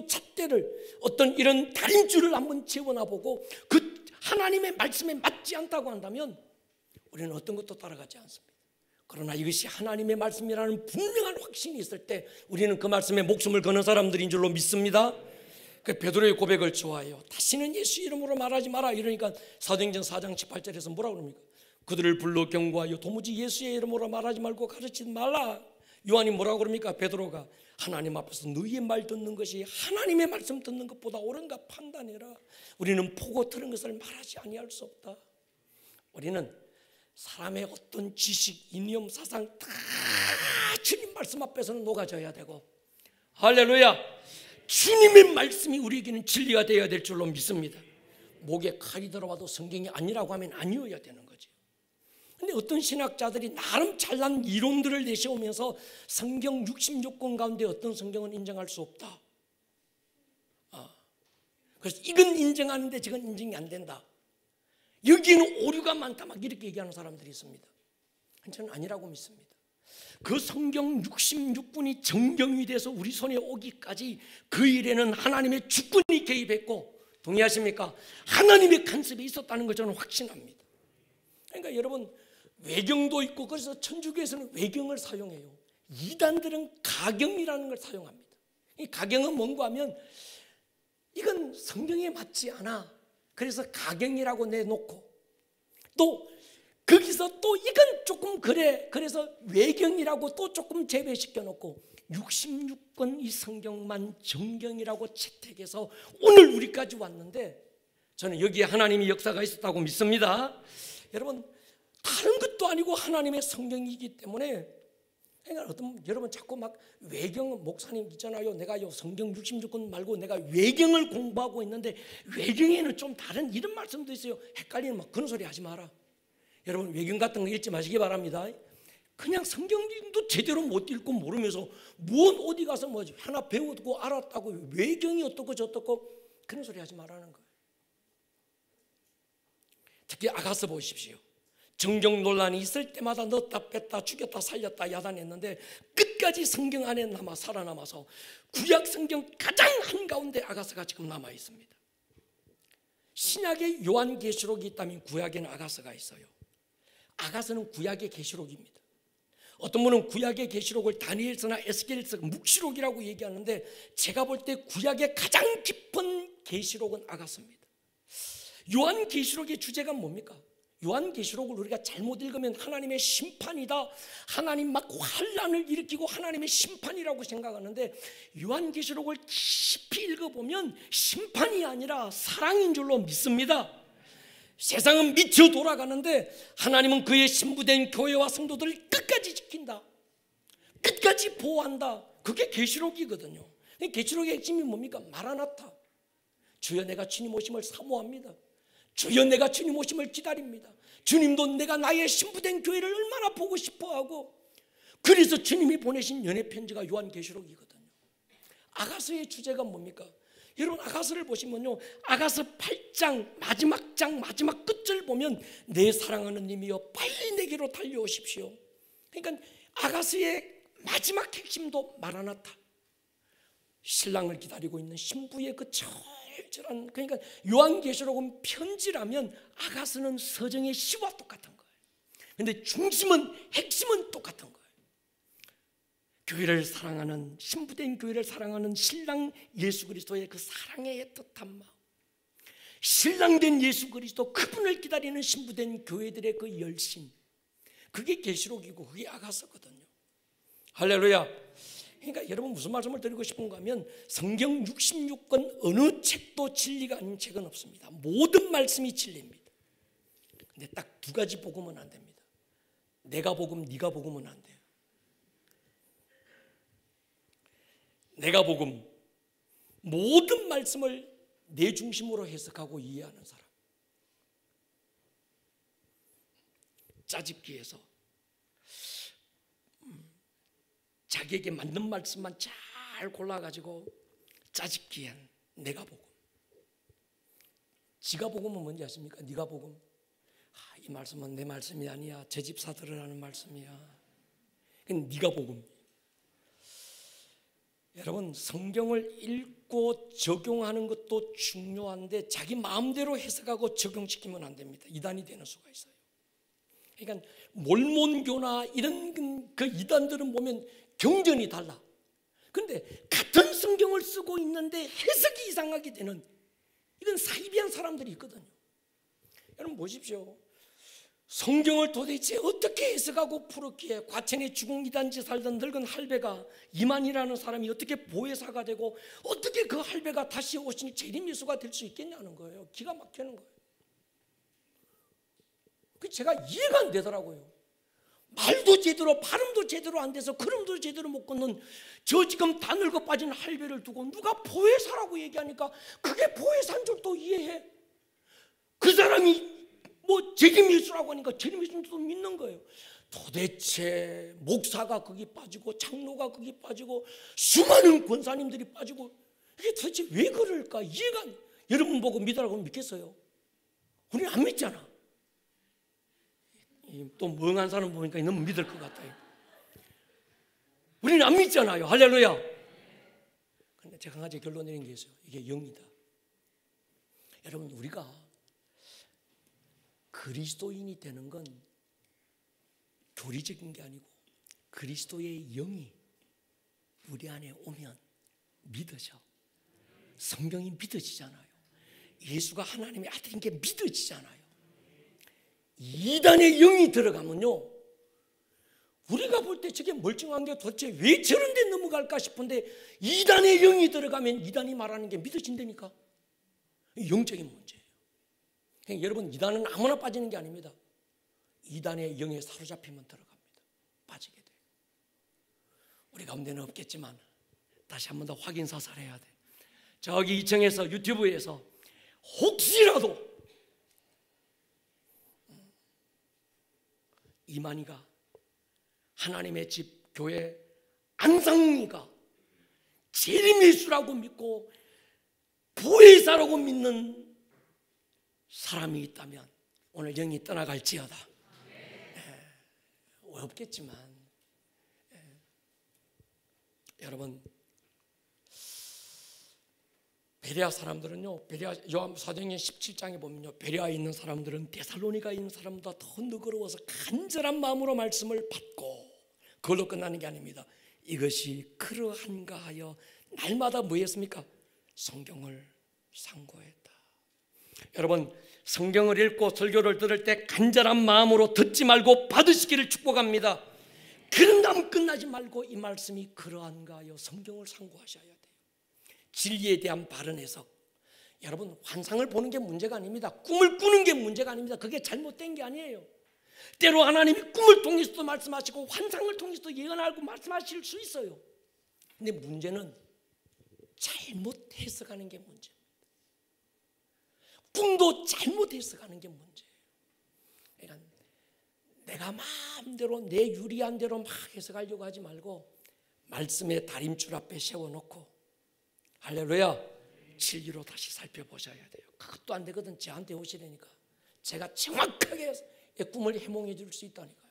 S1: 잣대를, 어떤 이런 다림줄을 한번 재워놔 보고 그 하나님의 말씀에 맞지 않다고 한다면 우리는 어떤 것도 따라가지 않습니다. 그러나 이것이 하나님의 말씀이라는 분명한 확신이 있을 때 우리는 그 말씀에 목숨을 거는 사람들인 줄로 믿습니다. 그 베드로의 고백을 좋아해요. 다시는 예수 이름으로 말하지 마라. 이러니까 사도행전 4장 18절에서 뭐라고 그럽니까? 그들을 불러 경고하여 도무지 예수의 이름으로 말하지 말고 가르치지 말라. 요한이 뭐라고 그럽니까? 베드로가 하나님 앞에서 너희의 말 듣는 것이 하나님의 말씀 듣는 것보다 옳은가 판단해라. 우리는 보고 들은 것을 말하지 아니할 수 없다. 우리는 사람의 어떤 지식, 이념, 사상 다 주님 말씀 앞에서는 녹아져야 되고, 할렐루야, 주님의 말씀이 우리에게는 진리가 되어야 될 줄로 믿습니다. 목에 칼이 들어와도 성경이 아니라고 하면 아니어야 되는 거죠. 근데 어떤 신학자들이 나름 잘난 이론들을 내세우면서 성경 66권 가운데 어떤 성경은 인정할 수 없다. 그래서 이건 인정하는데 저건 인정이 안 된다. 여기에는 오류가 많다, 막 이렇게 얘기하는 사람들이 있습니다. 저는 아니라고 믿습니다. 그 성경 66권이 정경이 돼서 우리 손에 오기까지 그 일에는 하나님의 주권이 개입했고, 동의하십니까? 하나님의 간섭이 있었다는 걸 저는 확신합니다. 그러니까 여러분, 외경도 있고, 그래서 천주교에서는 외경을 사용해요. 이단들은 가경이라는 걸 사용합니다. 이 가경은 뭔가 하면 이건 성경에 맞지 않아, 그래서 가경이라고 내놓고, 또 거기서 또 이건 조금 그래, 그래서 외경이라고 또 조금 제외시켜 놓고 66권 이 성경만 정경이라고 채택해서 오늘 우리까지 왔는데, 저는 여기에 하나님의 역사가 있었다고 믿습니다. 여러분, 다른 것도 아니고 하나님의 성경이기 때문에, 그러니까 여러분 자꾸 막 외경, 목사님 있잖아요, 내가요 성경 66권 말고 내가 외경을 공부하고 있는데 외경에는 좀 다른 이런 말씀도 있어요. 헷갈리는 막 그런 소리 하지 마라. 여러분, 외경 같은 거 읽지 마시기 바랍니다. 그냥 성경도 제대로 못 읽고 모르면서 뭔 어디 가서 뭐 하나 배우고 알았다고 외경이 어떻고 저떻고 그런 소리 하지 말라는 거예요. 특히 아가서 보십시오. 정경 논란이 있을 때마다 넣었다 뺐다 죽였다 살렸다 야단했는데 끝까지 성경 안에 살아남아서 구약 성경 가장 한가운데 아가서가 지금 남아 있습니다. 신약에 요한계시록이 있다면 구약에는 아가서가 있어요. 아가서는 구약의 계시록입니다. 어떤 분은 구약의 계시록을 다니엘서나 에스겔서 묵시록이라고 얘기하는데, 제가 볼 때 구약의 가장 깊은 계시록은 아가서입니다. 요한계시록의 주제가 뭡니까? 요한계시록을 우리가 잘못 읽으면 하나님의 심판이다, 하나님 막 환난을 일으키고 하나님의 심판이라고 생각하는데, 요한계시록을 깊이 읽어보면 심판이 아니라 사랑인 줄로 믿습니다. 세상은 미쳐 돌아가는데 하나님은 그의 신부된 교회와 성도들을 끝까지 지킨다, 끝까지 보호한다. 그게 계시록이거든요. 계시록의 핵심이 뭡니까? 마라나타, 주여 내가 주님 오심을 사모합니다. 주여 내가 주님 오심을 기다립니다. 주님도 내가 나의 신부된 교회를 얼마나 보고 싶어하고, 그래서 주님이 보내신 연애 편지가 요한계시록이거든요. 아가서의 주제가 뭡니까? 여러분, 아가서를 보시면요, 아가서 8장 마지막 장 마지막 끝을 보면 내 사랑하는 님이여 빨리 내게로 달려오십시오. 그러니까 아가서의 마지막 핵심도 마라나타, 신랑을 기다리고 있는 신부의 그 절절한, 그러니까 요한계시록은 편지라면 아가서는 서정의 시와 똑같은 거예요. 그런데 중심은, 핵심은 똑같은 거예요. 교회를 사랑하는, 신부된 교회를 사랑하는 신랑 예수 그리스도의 그 사랑의 애틋한 마음, 신랑된 예수 그리스도 그분을 기다리는 신부된 교회들의 그 열심, 그게 계시록이고 그게 아가서거든요. 할렐루야. 그러니까 여러분, 무슨 말씀을 드리고 싶은가 하면, 성경 66권 어느 책도 진리가 아닌 책은 없습니다. 모든 말씀이 진리입니다. 근데 딱 두 가지 복음은 안 됩니다. 내가 복음, 네가 복음은 안 돼요. 내가 복음, 모든 말씀을 내 중심으로 해석하고 이해하는 사람, 짜집기해서 자기에게 맞는 말씀만 잘 골라가지고 짜집기한 내가 복음. 지가 복음은 뭔지 아십니까? 네가 복음. 이 말씀은 내 말씀이 아니야, 제 집사들을 하는 말씀이야. 그건 네가 복음. 여러분, 성경을 읽고 적용하는 것도 중요한데 자기 마음대로 해석하고 적용시키면 안 됩니다. 이단이 되는 수가 있어요. 그러니까 몰몬교나 이런 그 이단들은 보면 경전이 달라. 그런데 같은 성경을 쓰고 있는데 해석이 이상하게 되는, 이건 사이비한 사람들이 있거든요. 여러분 보십시오. 성경을 도대체 어떻게 해석하고 풀었기에 과천에 죽은 이단지 살던 늙은 할배가 이만이라는 사람이 어떻게 보혜사가 되고 어떻게 그 할배가 다시 오시니 재림예수가 될 수 있겠냐는 거예요. 기가 막히는 거예요. 그 제가 이해가 안 되더라고요. 말도 제대로 발음도 제대로 안 돼서 걸음도 제대로 못 걷는 저 지금 다 늙어 빠진 할배를 두고 누가 보혜사라고 얘기하니까 그게 보혜사인 줄 또 이해해. 그 사람이 뭐 재림예수라고 하니까 재림예수도 믿는 거예요. 도대체 목사가 거기 빠지고 장로가 거기 빠지고 수많은 권사님들이 빠지고 이게 도대체 왜 그럴까 이해가 안 돼. 여러분 보고 믿으라고 하면 믿겠어요? 우리는 안 믿잖아. 또 멍한 사람 보니까 너무 믿을 것 같아요. 우리는 안 믿잖아요. 할렐루야. 그런데 제가 한 가지 결론 내린 게 있어요. 이게 영이다. 여러분, 우리가 그리스도인이 되는 건 교리적인 게 아니고 그리스도의 영이 우리 안에 오면 믿어져. 성경이 믿어지잖아요. 예수가 하나님의 아들인 게 믿어지잖아요. 이단의 영이 들어가면요, 우리가 볼 때 저게 멀쩡한 게 도대체 왜 저런 데 넘어갈까 싶은데 이단의 영이 들어가면 이단이 말하는 게 믿어진다니까. 영적인 문제예요. 그러니까 여러분, 이단은 아무나 빠지는 게 아닙니다. 이단의 영에 사로잡히면 들어갑니다. 빠지게 돼요. 우리 가운데는 없겠지만 다시 한 번 더 확인 사살해야 돼. 저기 2층에서 유튜브에서 혹시라도 이만희가 하나님의 집 교회 안상웅이가 재림예수라고 믿고 보혜사라고 믿는 사람이 있다면 오늘 영이 떠나갈지어다. 어렵겠지만 여러분, 베레아 사람들은요, 베레아 요한사도행 17장에 보면요, 베레아에 있는 사람들은 데살로니가에 있는 사람보다 더 너그러워서 간절한 마음으로 말씀을 받고, 그걸로 끝나는 게 아닙니다. 이것이 그러한가 하여 날마다 뭐 했습니까? 성경을 상고했다. 여러분, 성경을 읽고 설교를 들을 때 간절한 마음으로 듣지 말고 받으시기를 축복합니다. 그런 다음 끝나지 말고 이 말씀이 그러한가 하여 성경을 상고하셔야 돼요. 진리에 대한 바른 해석. 여러분, 환상을 보는 게 문제가 아닙니다. 꿈을 꾸는 게 문제가 아닙니다. 그게 잘못된 게 아니에요. 때로 하나님이 꿈을 통해서도 말씀하시고 환상을 통해서도 예언하고 말씀하실 수 있어요. 근데 문제는 잘못 해석하는 게 문제입니다. 꿈도 잘못 해석하는 게 문제예요. 그러니까 내가 마음대로 내 유리한 대로 막 해석하려고 하지 말고 말씀의 다림줄 앞에 세워놓고, 할렐루야, 진리로 다시 살펴보셔야 돼요. 그것도 안 되거든 저한테 오시라니까 제가 정확하게 꿈을 해몽해 줄 수 있다니까요.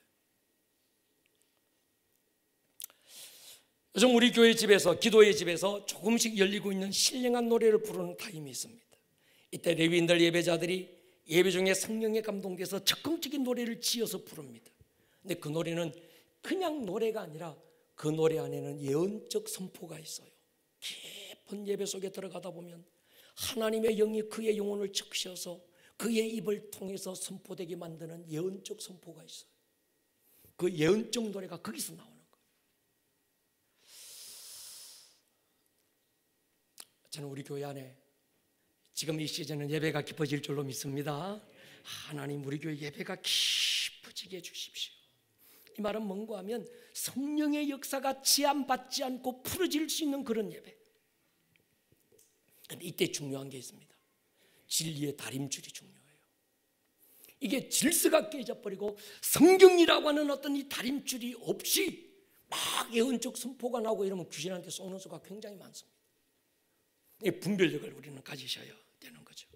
S1: 요즘 우리 교회 집에서, 기도의 집에서 조금씩 열리고 있는 신령한 노래를 부르는 타임이 있습니다. 이때 레위인들 예배자들이 예배 중에 성령에 감동돼서 적극적인 노래를 지어서 부릅니다. 근데 그 노래는 그냥 노래가 아니라 그 노래 안에는 예언적 선포가 있어요. 깊은 예배 속에 들어가다 보면 하나님의 영이 그의 영혼을 적셔서 그의 입을 통해서 선포되게 만드는 예언적 선포가 있어요. 그 예언적 노래가 거기서 나오는 거예요. 저는 우리 교회 안에 지금 이 시즌은 예배가 깊어질 줄로 믿습니다. 하나님, 우리 교회 예배가 깊어지게 해주십시오. 이 말은 뭔가 하면 성령의 역사가 제한받지 않고 풀어질 수 있는 그런 예배. 그런데 이때 중요한 게 있습니다. 진리의 다림줄이 중요해요. 이게 질서가 깨져버리고 성경이라고 하는 어떤 이 다림줄이 없이 막 예언적 선포가 나오고 이러면 귀신한테 쏘는 수가 굉장히 많습니다. 이 분별력을 우리는 가지셔야 되는 거죠.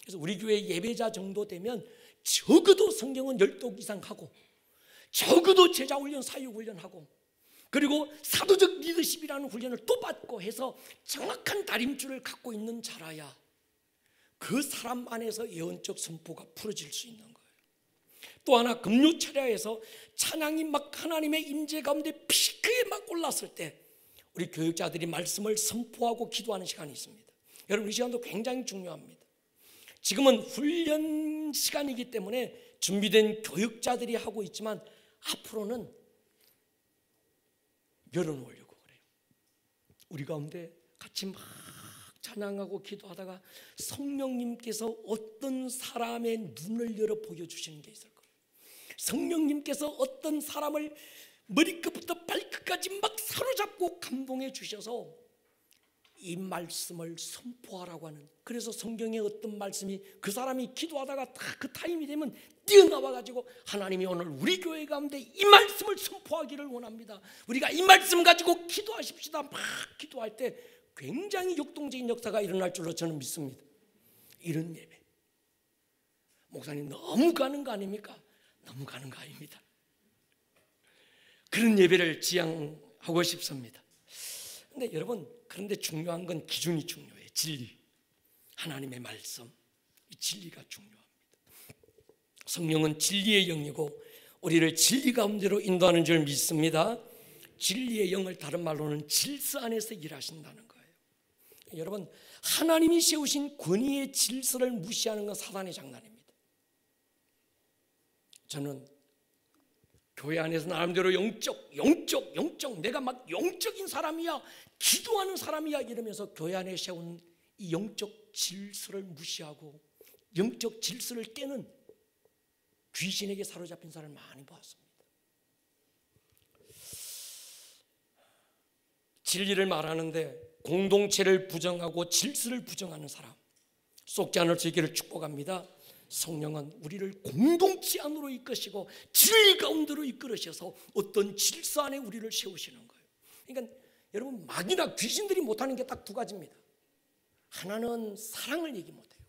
S1: 그래서 우리 교회 예배자 정도 되면 적어도 성경은 10독 이상 하고, 적어도 제자훈련, 사육훈련하고, 그리고 사도적 리더십이라는 훈련을 또 받고 해서 정확한 다림줄을 갖고 있는 자라야 그 사람 안에서 예언적 선포가 풀어질 수 있는 거예요. 또 하나, 금요 철야에서 찬양이 막 하나님의 임재 가운데 피크에 막 올랐을 때 우리 교육자들이 말씀을 선포하고 기도하는 시간이 있습니다. 여러분, 이 시간도 굉장히 중요합니다. 지금은 훈련 시간이기 때문에 준비된 교육자들이 하고 있지만 앞으로는 열어놓으려고 그래요. 우리 가운데 같이 막 찬양하고 기도하다가 성령님께서 어떤 사람의 눈을 열어 보여주시는 게 있을 거예요. 성령님께서 어떤 사람을 머리끝부터 발끝까지 막 사로잡고 감동해 주셔서 이 말씀을 선포하라고 하는, 그래서 성경에 어떤 말씀이 그 사람이 기도하다가 딱 그 타임이 되면 뛰어나와 가지고 하나님이 오늘 우리 교회 가운데 이 말씀을 선포하기를 원합니다. 우리가 이 말씀 가지고 기도하십시다. 막 기도할 때 굉장히 역동적인 역사가 일어날 줄로 저는 믿습니다. 이런 예배, 목사님 너무 가는 거 아닙니까? 너무 가는 거 아닙니다. 그런 예배를 지향하고 싶습니다. 근데 여러분, 그런데 중요한 건 기준이 중요해요. 진리, 하나님의 말씀, 이 진리가 중요합니다. 성령은 진리의 영이고 우리를 진리 가운데로 인도하는 줄 믿습니다. 진리의 영을 다른 말로는 질서 안에서 일하신다는 거예요. 여러분, 하나님이 세우신 권위의 질서를 무시하는 건 사단의 장난입니다. 저는 교회 안에서 나름대로 영적 내가 막 영적인 사람이야, 기도하는 사람이야 이러면서 교회 안에 세운 이 영적 질서를 무시하고 영적 질서를 깨는 귀신에게 사로잡힌 사람을 많이 보았습니다. 진리를 말하는데 공동체를 부정하고 질서를 부정하는 사람 속지 않을 수 있기를 축복합니다. 성령은 우리를 공동체 안으로 이끄시고 진리 가운데로 이끌으셔서 어떤 질서 안에 우리를 세우시는 거예요. 그러니까 여러분, 마귀나 귀신들이 못하는 게 딱 두 가지입니다. 하나는 사랑을 얘기 못해요.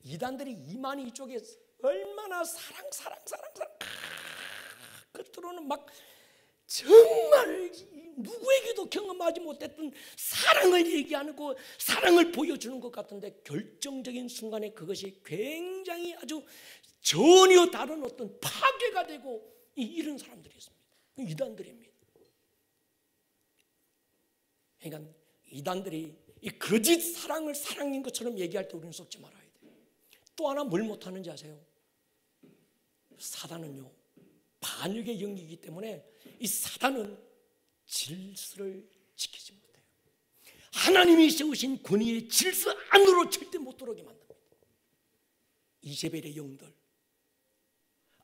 S1: 이단들이 이만희 이쪽에 얼마나 사랑 끝으로는 막 정말 누구에게도 경험하지 못했던 사랑을 얘기하고 사랑을 보여주는 것 같은데 결정적인 순간에 그것이 굉장히 아주 전혀 다른 어떤 파괴가 되고 이런 사람들이 있습니다. 이단들입니다. 그러니까 이단들이 이 거짓 사랑을 사랑인 것처럼 얘기할 때 우리는 속지 말아야 돼요. 또 하나 뭘 못하는지 아세요? 사단은요, 반역의 영이기 때문에 이 사단은 질서를 지키지 못해요. 하나님이 세우신 권위의 질서 안으로 절대 못 들어오게 만듭니다. 이세벨의 영들,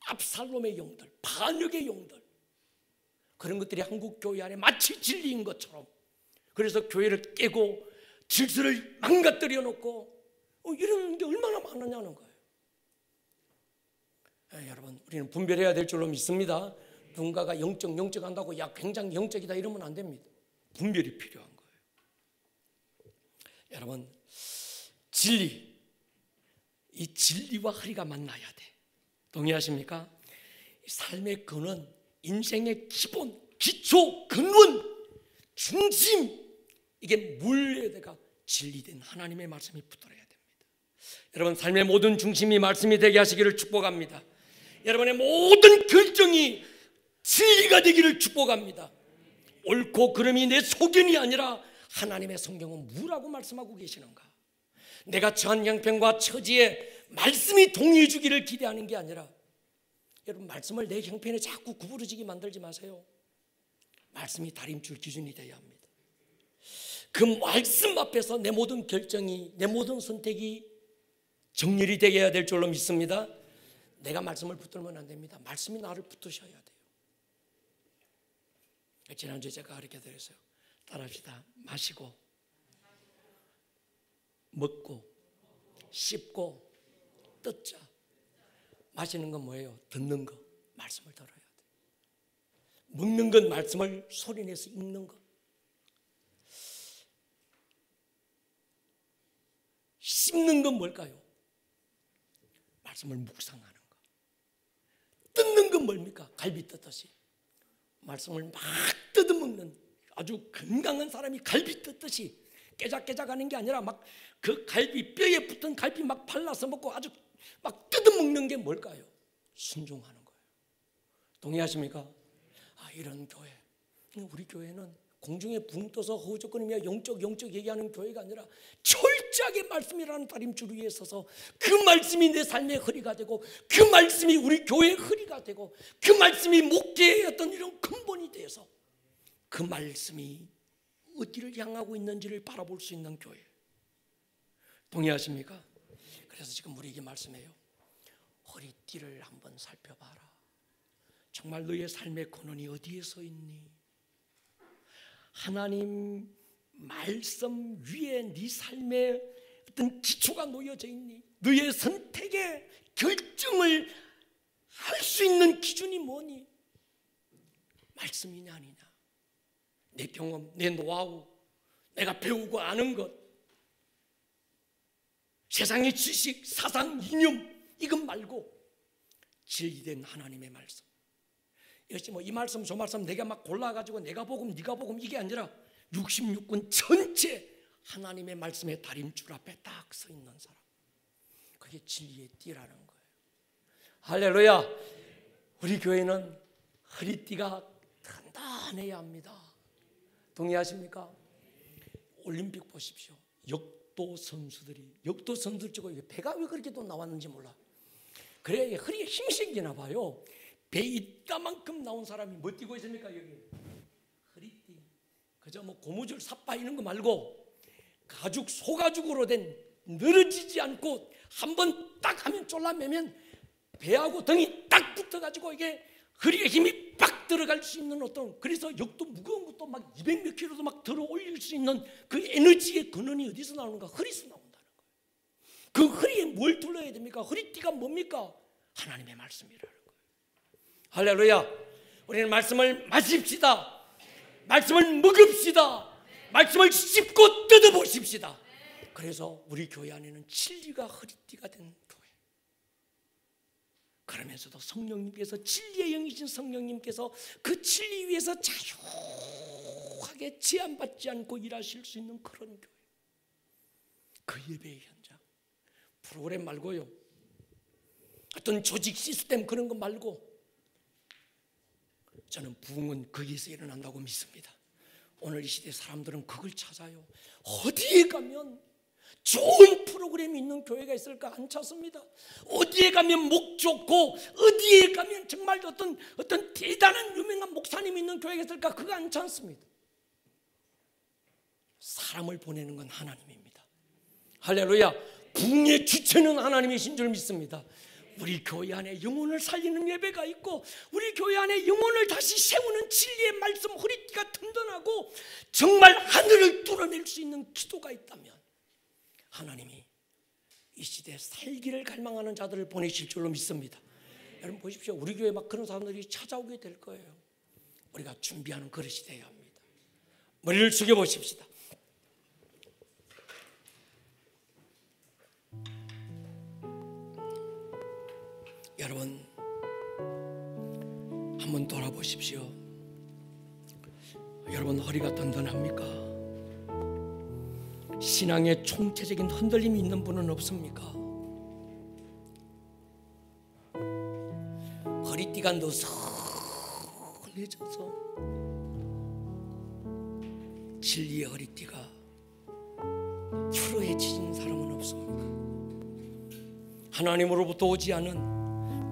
S1: 압살롬의 영들, 반역의 영들, 그런 것들이 한국 교회 안에 마치 진리인 것처럼, 그래서 교회를 깨고 질서를 망가뜨려 놓고 이런 게 얼마나 많으냐는 거예요. 여러분, 우리는 분별해야 될 줄로 믿습니다. 누군가가 영적 한다고 야 굉장히 영적이다 이러면 안 됩니다. 분별이 필요한 거예요. 여러분, 진리, 이 진리와 허리가 만나야 돼. 동의하십니까? 삶의 근원, 인생의 기본, 기초, 근원, 중심, 이게 물에다가 진리된 하나님의 말씀이 붙들어야 됩니다. 여러분, 삶의 모든 중심이 말씀이 되게 하시기를 축복합니다. 여러분의 모든 결정이 진리가 되기를 축복합니다. 옳고 그름이 내 소견이 아니라 하나님의 성경은 뭐라고 말씀하고 계시는가? 내가 처한 형편과 처지에 말씀이 동의해 주기를 기대하는 게 아니라, 여러분, 말씀을 내 형편에 자꾸 구부러지게 만들지 마세요. 말씀이 다림줄 기준이 되어야 합니다. 그 말씀 앞에서 내 모든 결정이, 내 모든 선택이 정렬이 되어야 될 줄로 믿습니다. 내가 말씀을 붙들면 안 됩니다. 말씀이 나를 붙드셔야 돼요. 지난주에 제가 가르쳐 드렸어요. 따라합시다. 마시고, 먹고, 씹고, 뜯자. 마시는 건 뭐예요? 듣는 거. 말씀을 들어야 돼. 먹는 건 말씀을 소리내서 읽는 거. 씹는 건 뭘까요? 말씀을 묵상하는 거. 뜯는 건 뭡니까? 갈비 뜯듯이 말씀을 막 뜯어먹는, 아주 건강한 사람이 갈비 뜯듯이 깨작깨작하는 게 아니라 막 그 갈비, 뼈에 붙은 갈비 막 발라서 먹고 아주 막 뜯어먹는 게 뭘까요? 순종하는 거예요. 동의하십니까? 이런 교회, 우리 교회는 공중에 붕 떠서 허우적거리며 영적 얘기하는 교회가 아니라 철저하게 말씀이라는 다림줄 위에 서서 그 말씀이 내 삶의 허리가 되고 그 말씀이 우리 교회의 허리가 되고 그 말씀이 목회의 어떤 이런 근본이 되어서 그 말씀이 어디를 향하고 있는지를 바라볼 수 있는 교회. 동의하십니까? 그래서 지금 우리에게 말씀해요. 허리띠를 한번 살펴봐라. 정말 너의 삶의 근원이 어디에 서 있니? 하나님 말씀 위에 네 삶의 어떤 기초가 놓여져 있니? 너의 선택의 결정을 할 수 있는 기준이 뭐니? 말씀이냐 아니냐? 내 경험, 내 노하우, 내가 배우고 아는 것, 세상의 지식, 사상, 이념 이것 말고 진리된 하나님의 말씀. 이것이 뭐 이 말씀 저 말씀 내가 막 골라가지고 내가 복음 네가 복음 이게 아니라 66권 전체 하나님의 말씀의 다림줄 앞에 딱 서 있는 사람, 그게 진리의 띠라는 거예요. 할렐루야. 우리 교회는 허리띠가 단단해야 합니다. 동의하십니까? 올림픽 보십시오. 역도 선수들 저거 배가 왜 그렇게 또 나왔는지 몰라. 그래 허리에 힘이 생기나 봐요. 배 이따만큼 나온 사람이 뭐 뛰고 있습니까? 여기 허리띠. 그저 뭐 고무줄 삿바 이런 거 말고 가죽 소가죽으로 된 늘어지지 않고 한번 딱 하면 쫄라매면 배하고 등이 딱 붙어가지고 이게 허리에 힘이 빡 들어갈 수 있는 어떤, 그래서 역도 무거운 것도 막 200몇 킬로도 막 들어 올릴 수 있는 그 에너지의 근원이 어디서 나오는가? 허리에서 나온다는 거예요. 그 허리에 뭘 둘러야 됩니까? 허리띠가 뭡니까? 하나님의 말씀이라는 거예요. 할렐루야. 우리는 말씀을 마십시다. 말씀을 먹읍시다. 말씀을 씹고 뜯어보십시다. 그래서 우리 교회 안에는 진리가 허리띠가 된 교회. 그러면서도 성령님께서, 진리의 영이신 성령님께서 그 진리 위에서 자유하게 제한받지 않고 일하실 수 있는 그런 교회. 그 예배의 현장. 프로그램 말고요, 어떤 조직 시스템 그런 거 말고, 저는 부흥은 거기에서 일어난다고 믿습니다. 오늘 이 시대 사람들은 그걸 찾아요. 어디에 가면 좋은 프로그램이 있는 교회가 있을까? 안 찾습니다. 어디에 가면 목 좋고, 어디에 가면 정말 어떤 대단한 유명한 목사님이 있는 교회가 있을까? 그거 안 찾습니다. 사람을 보내는 건 하나님입니다. 할렐루야. 부흥의 주체는 하나님이신 줄 믿습니다. 우리 교회 안에 영혼을 살리는 예배가 있고, 우리 교회 안에 영혼을 다시 세우는 진리의 말씀 허리띠가 든든하고 정말 하늘을 뚫어낼 수 있는 기도가 있다면 하나님이 이 시대에 살기를 갈망하는 자들을 보내실 줄로 믿습니다. 여러분 보십시오. 우리 교회에 막 그런 사람들이 찾아오게 될 거예요. 우리가 준비하는 그릇이 되어야 합니다. 머리를 숙여 보십시다. 여러분 한번 돌아보십시오. 여러분 허리가 든든합니까? 신앙의 총체적인 흔들림이 있는 분은 없습니까? 허리띠가 느슨해져서 진리의 허리띠가 풀어헤쳐진 사람은 없습니까? 하나님으로부터 오지 않은,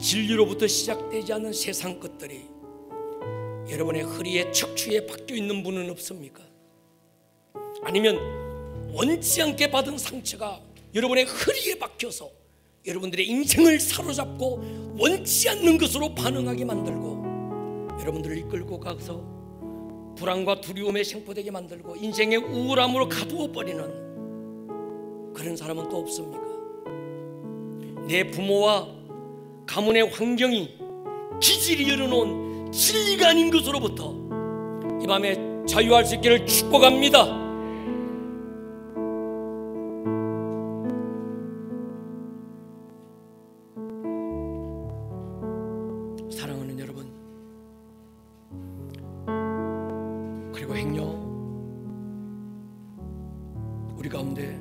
S1: 진리로부터 시작되지 않은 세상 것들이 여러분의 허리에 척추에 박혀 있는 분은 없습니까? 아니면 원치 않게 받은 상처가 여러분의 허리에 박혀서 여러분들의 인생을 사로잡고 원치 않는 것으로 반응하게 만들고 여러분들을 이끌고 가서 불안과 두려움에 생포되게 만들고 인생의 우울함으로 가두어 버리는 그런 사람은 또 없습니까? 내 부모와 가문의 환경이 기질이 열어놓은 진리가 아닌 것으로부터 이 밤에 자유할 수 있기를 축복합니다. 사랑하는 여러분, 그리고 행여 우리 가운데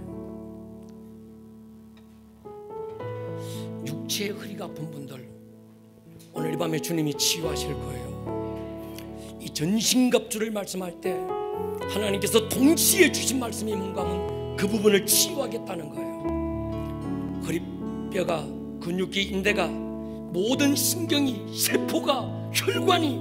S1: 육체의 허리가 아픈 분들, 오늘 이 밤에 주님이 치유하실 거예요. 이 전신갑주를 말씀할 때 하나님께서 동시에 주신 말씀이 뭔가 하면 그 부분을 치유하겠다는 거예요. 허리뼈가, 근육이, 인대가, 모든 신경이, 세포가, 혈관이,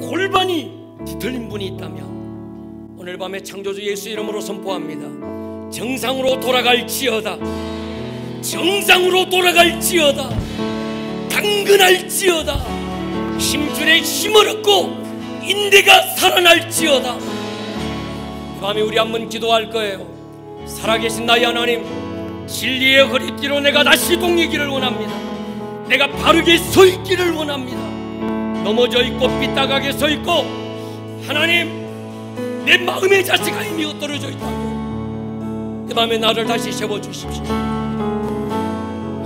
S1: 골반이 뒤틀린 분이 있다면 오늘 밤에 창조주 예수 이름으로 선포합니다. 정상으로 돌아갈지어다. 정상으로 돌아갈지어다. 당근할지어다. 힘줄에 힘을 얻고 인대가 살아날지어다. 이 밤에 우리 한번 기도할 거예요. 살아계신 나의 하나님, 진리의 허리띠로 내가 다시 동이기를 원합니다. 내가 바르게 서 있기를 원합니다. 넘어져 있고 삐딱하게 서 있고 하나님, 내 마음의 자세가 이미 엇떨어져 있다면 이 밤에 나를 다시 세워주십시오.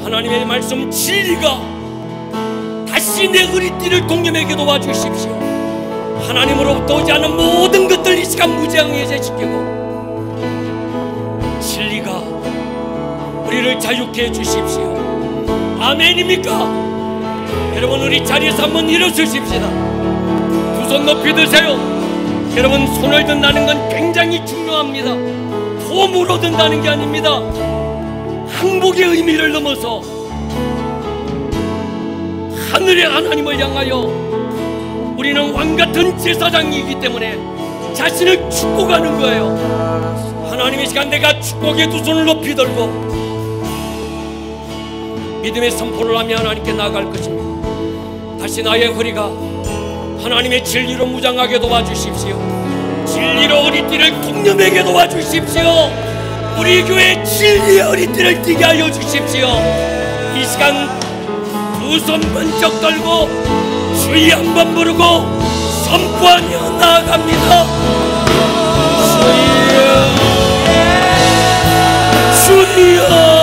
S1: 하나님의 말씀 진리가 다시 내 허리띠를 동여매게 도와주십시오. 하나님으로부터 오지 않은 모든 것들 이 시간 무장해제시키고 진리가 우리를 자유케 해주십시오. 아멘입니까? 여러분, 우리 자리에서 한번 일어서십시다. 두 손 높이 드세요. 여러분, 손을 든다는 건 굉장히 중요합니다. 폼으로 든다는 게 아닙니다. 항복의 의미를 넘어서 하늘의 하나님을 향하여 우리는 왕같은 제사장이기 때문에 자신을 축복하는 거예요. 하나님의 시간 내가 축복의 두 손을 높이 들고 믿음의 선포를 하며 하나님께 나아갈 것입니다. 다시 나의 허리가 하나님의 진리로 무장하게 도와주십시오. 진리로 허리띠를 동여매게 도와주십시오. 우리 교회 진리의 허리띠를 띠게 하여 주십시오. 이 시간 두 손 번쩍 들고 주의 한번 부르고 선포하며 나아갑니다. 주여, 주여.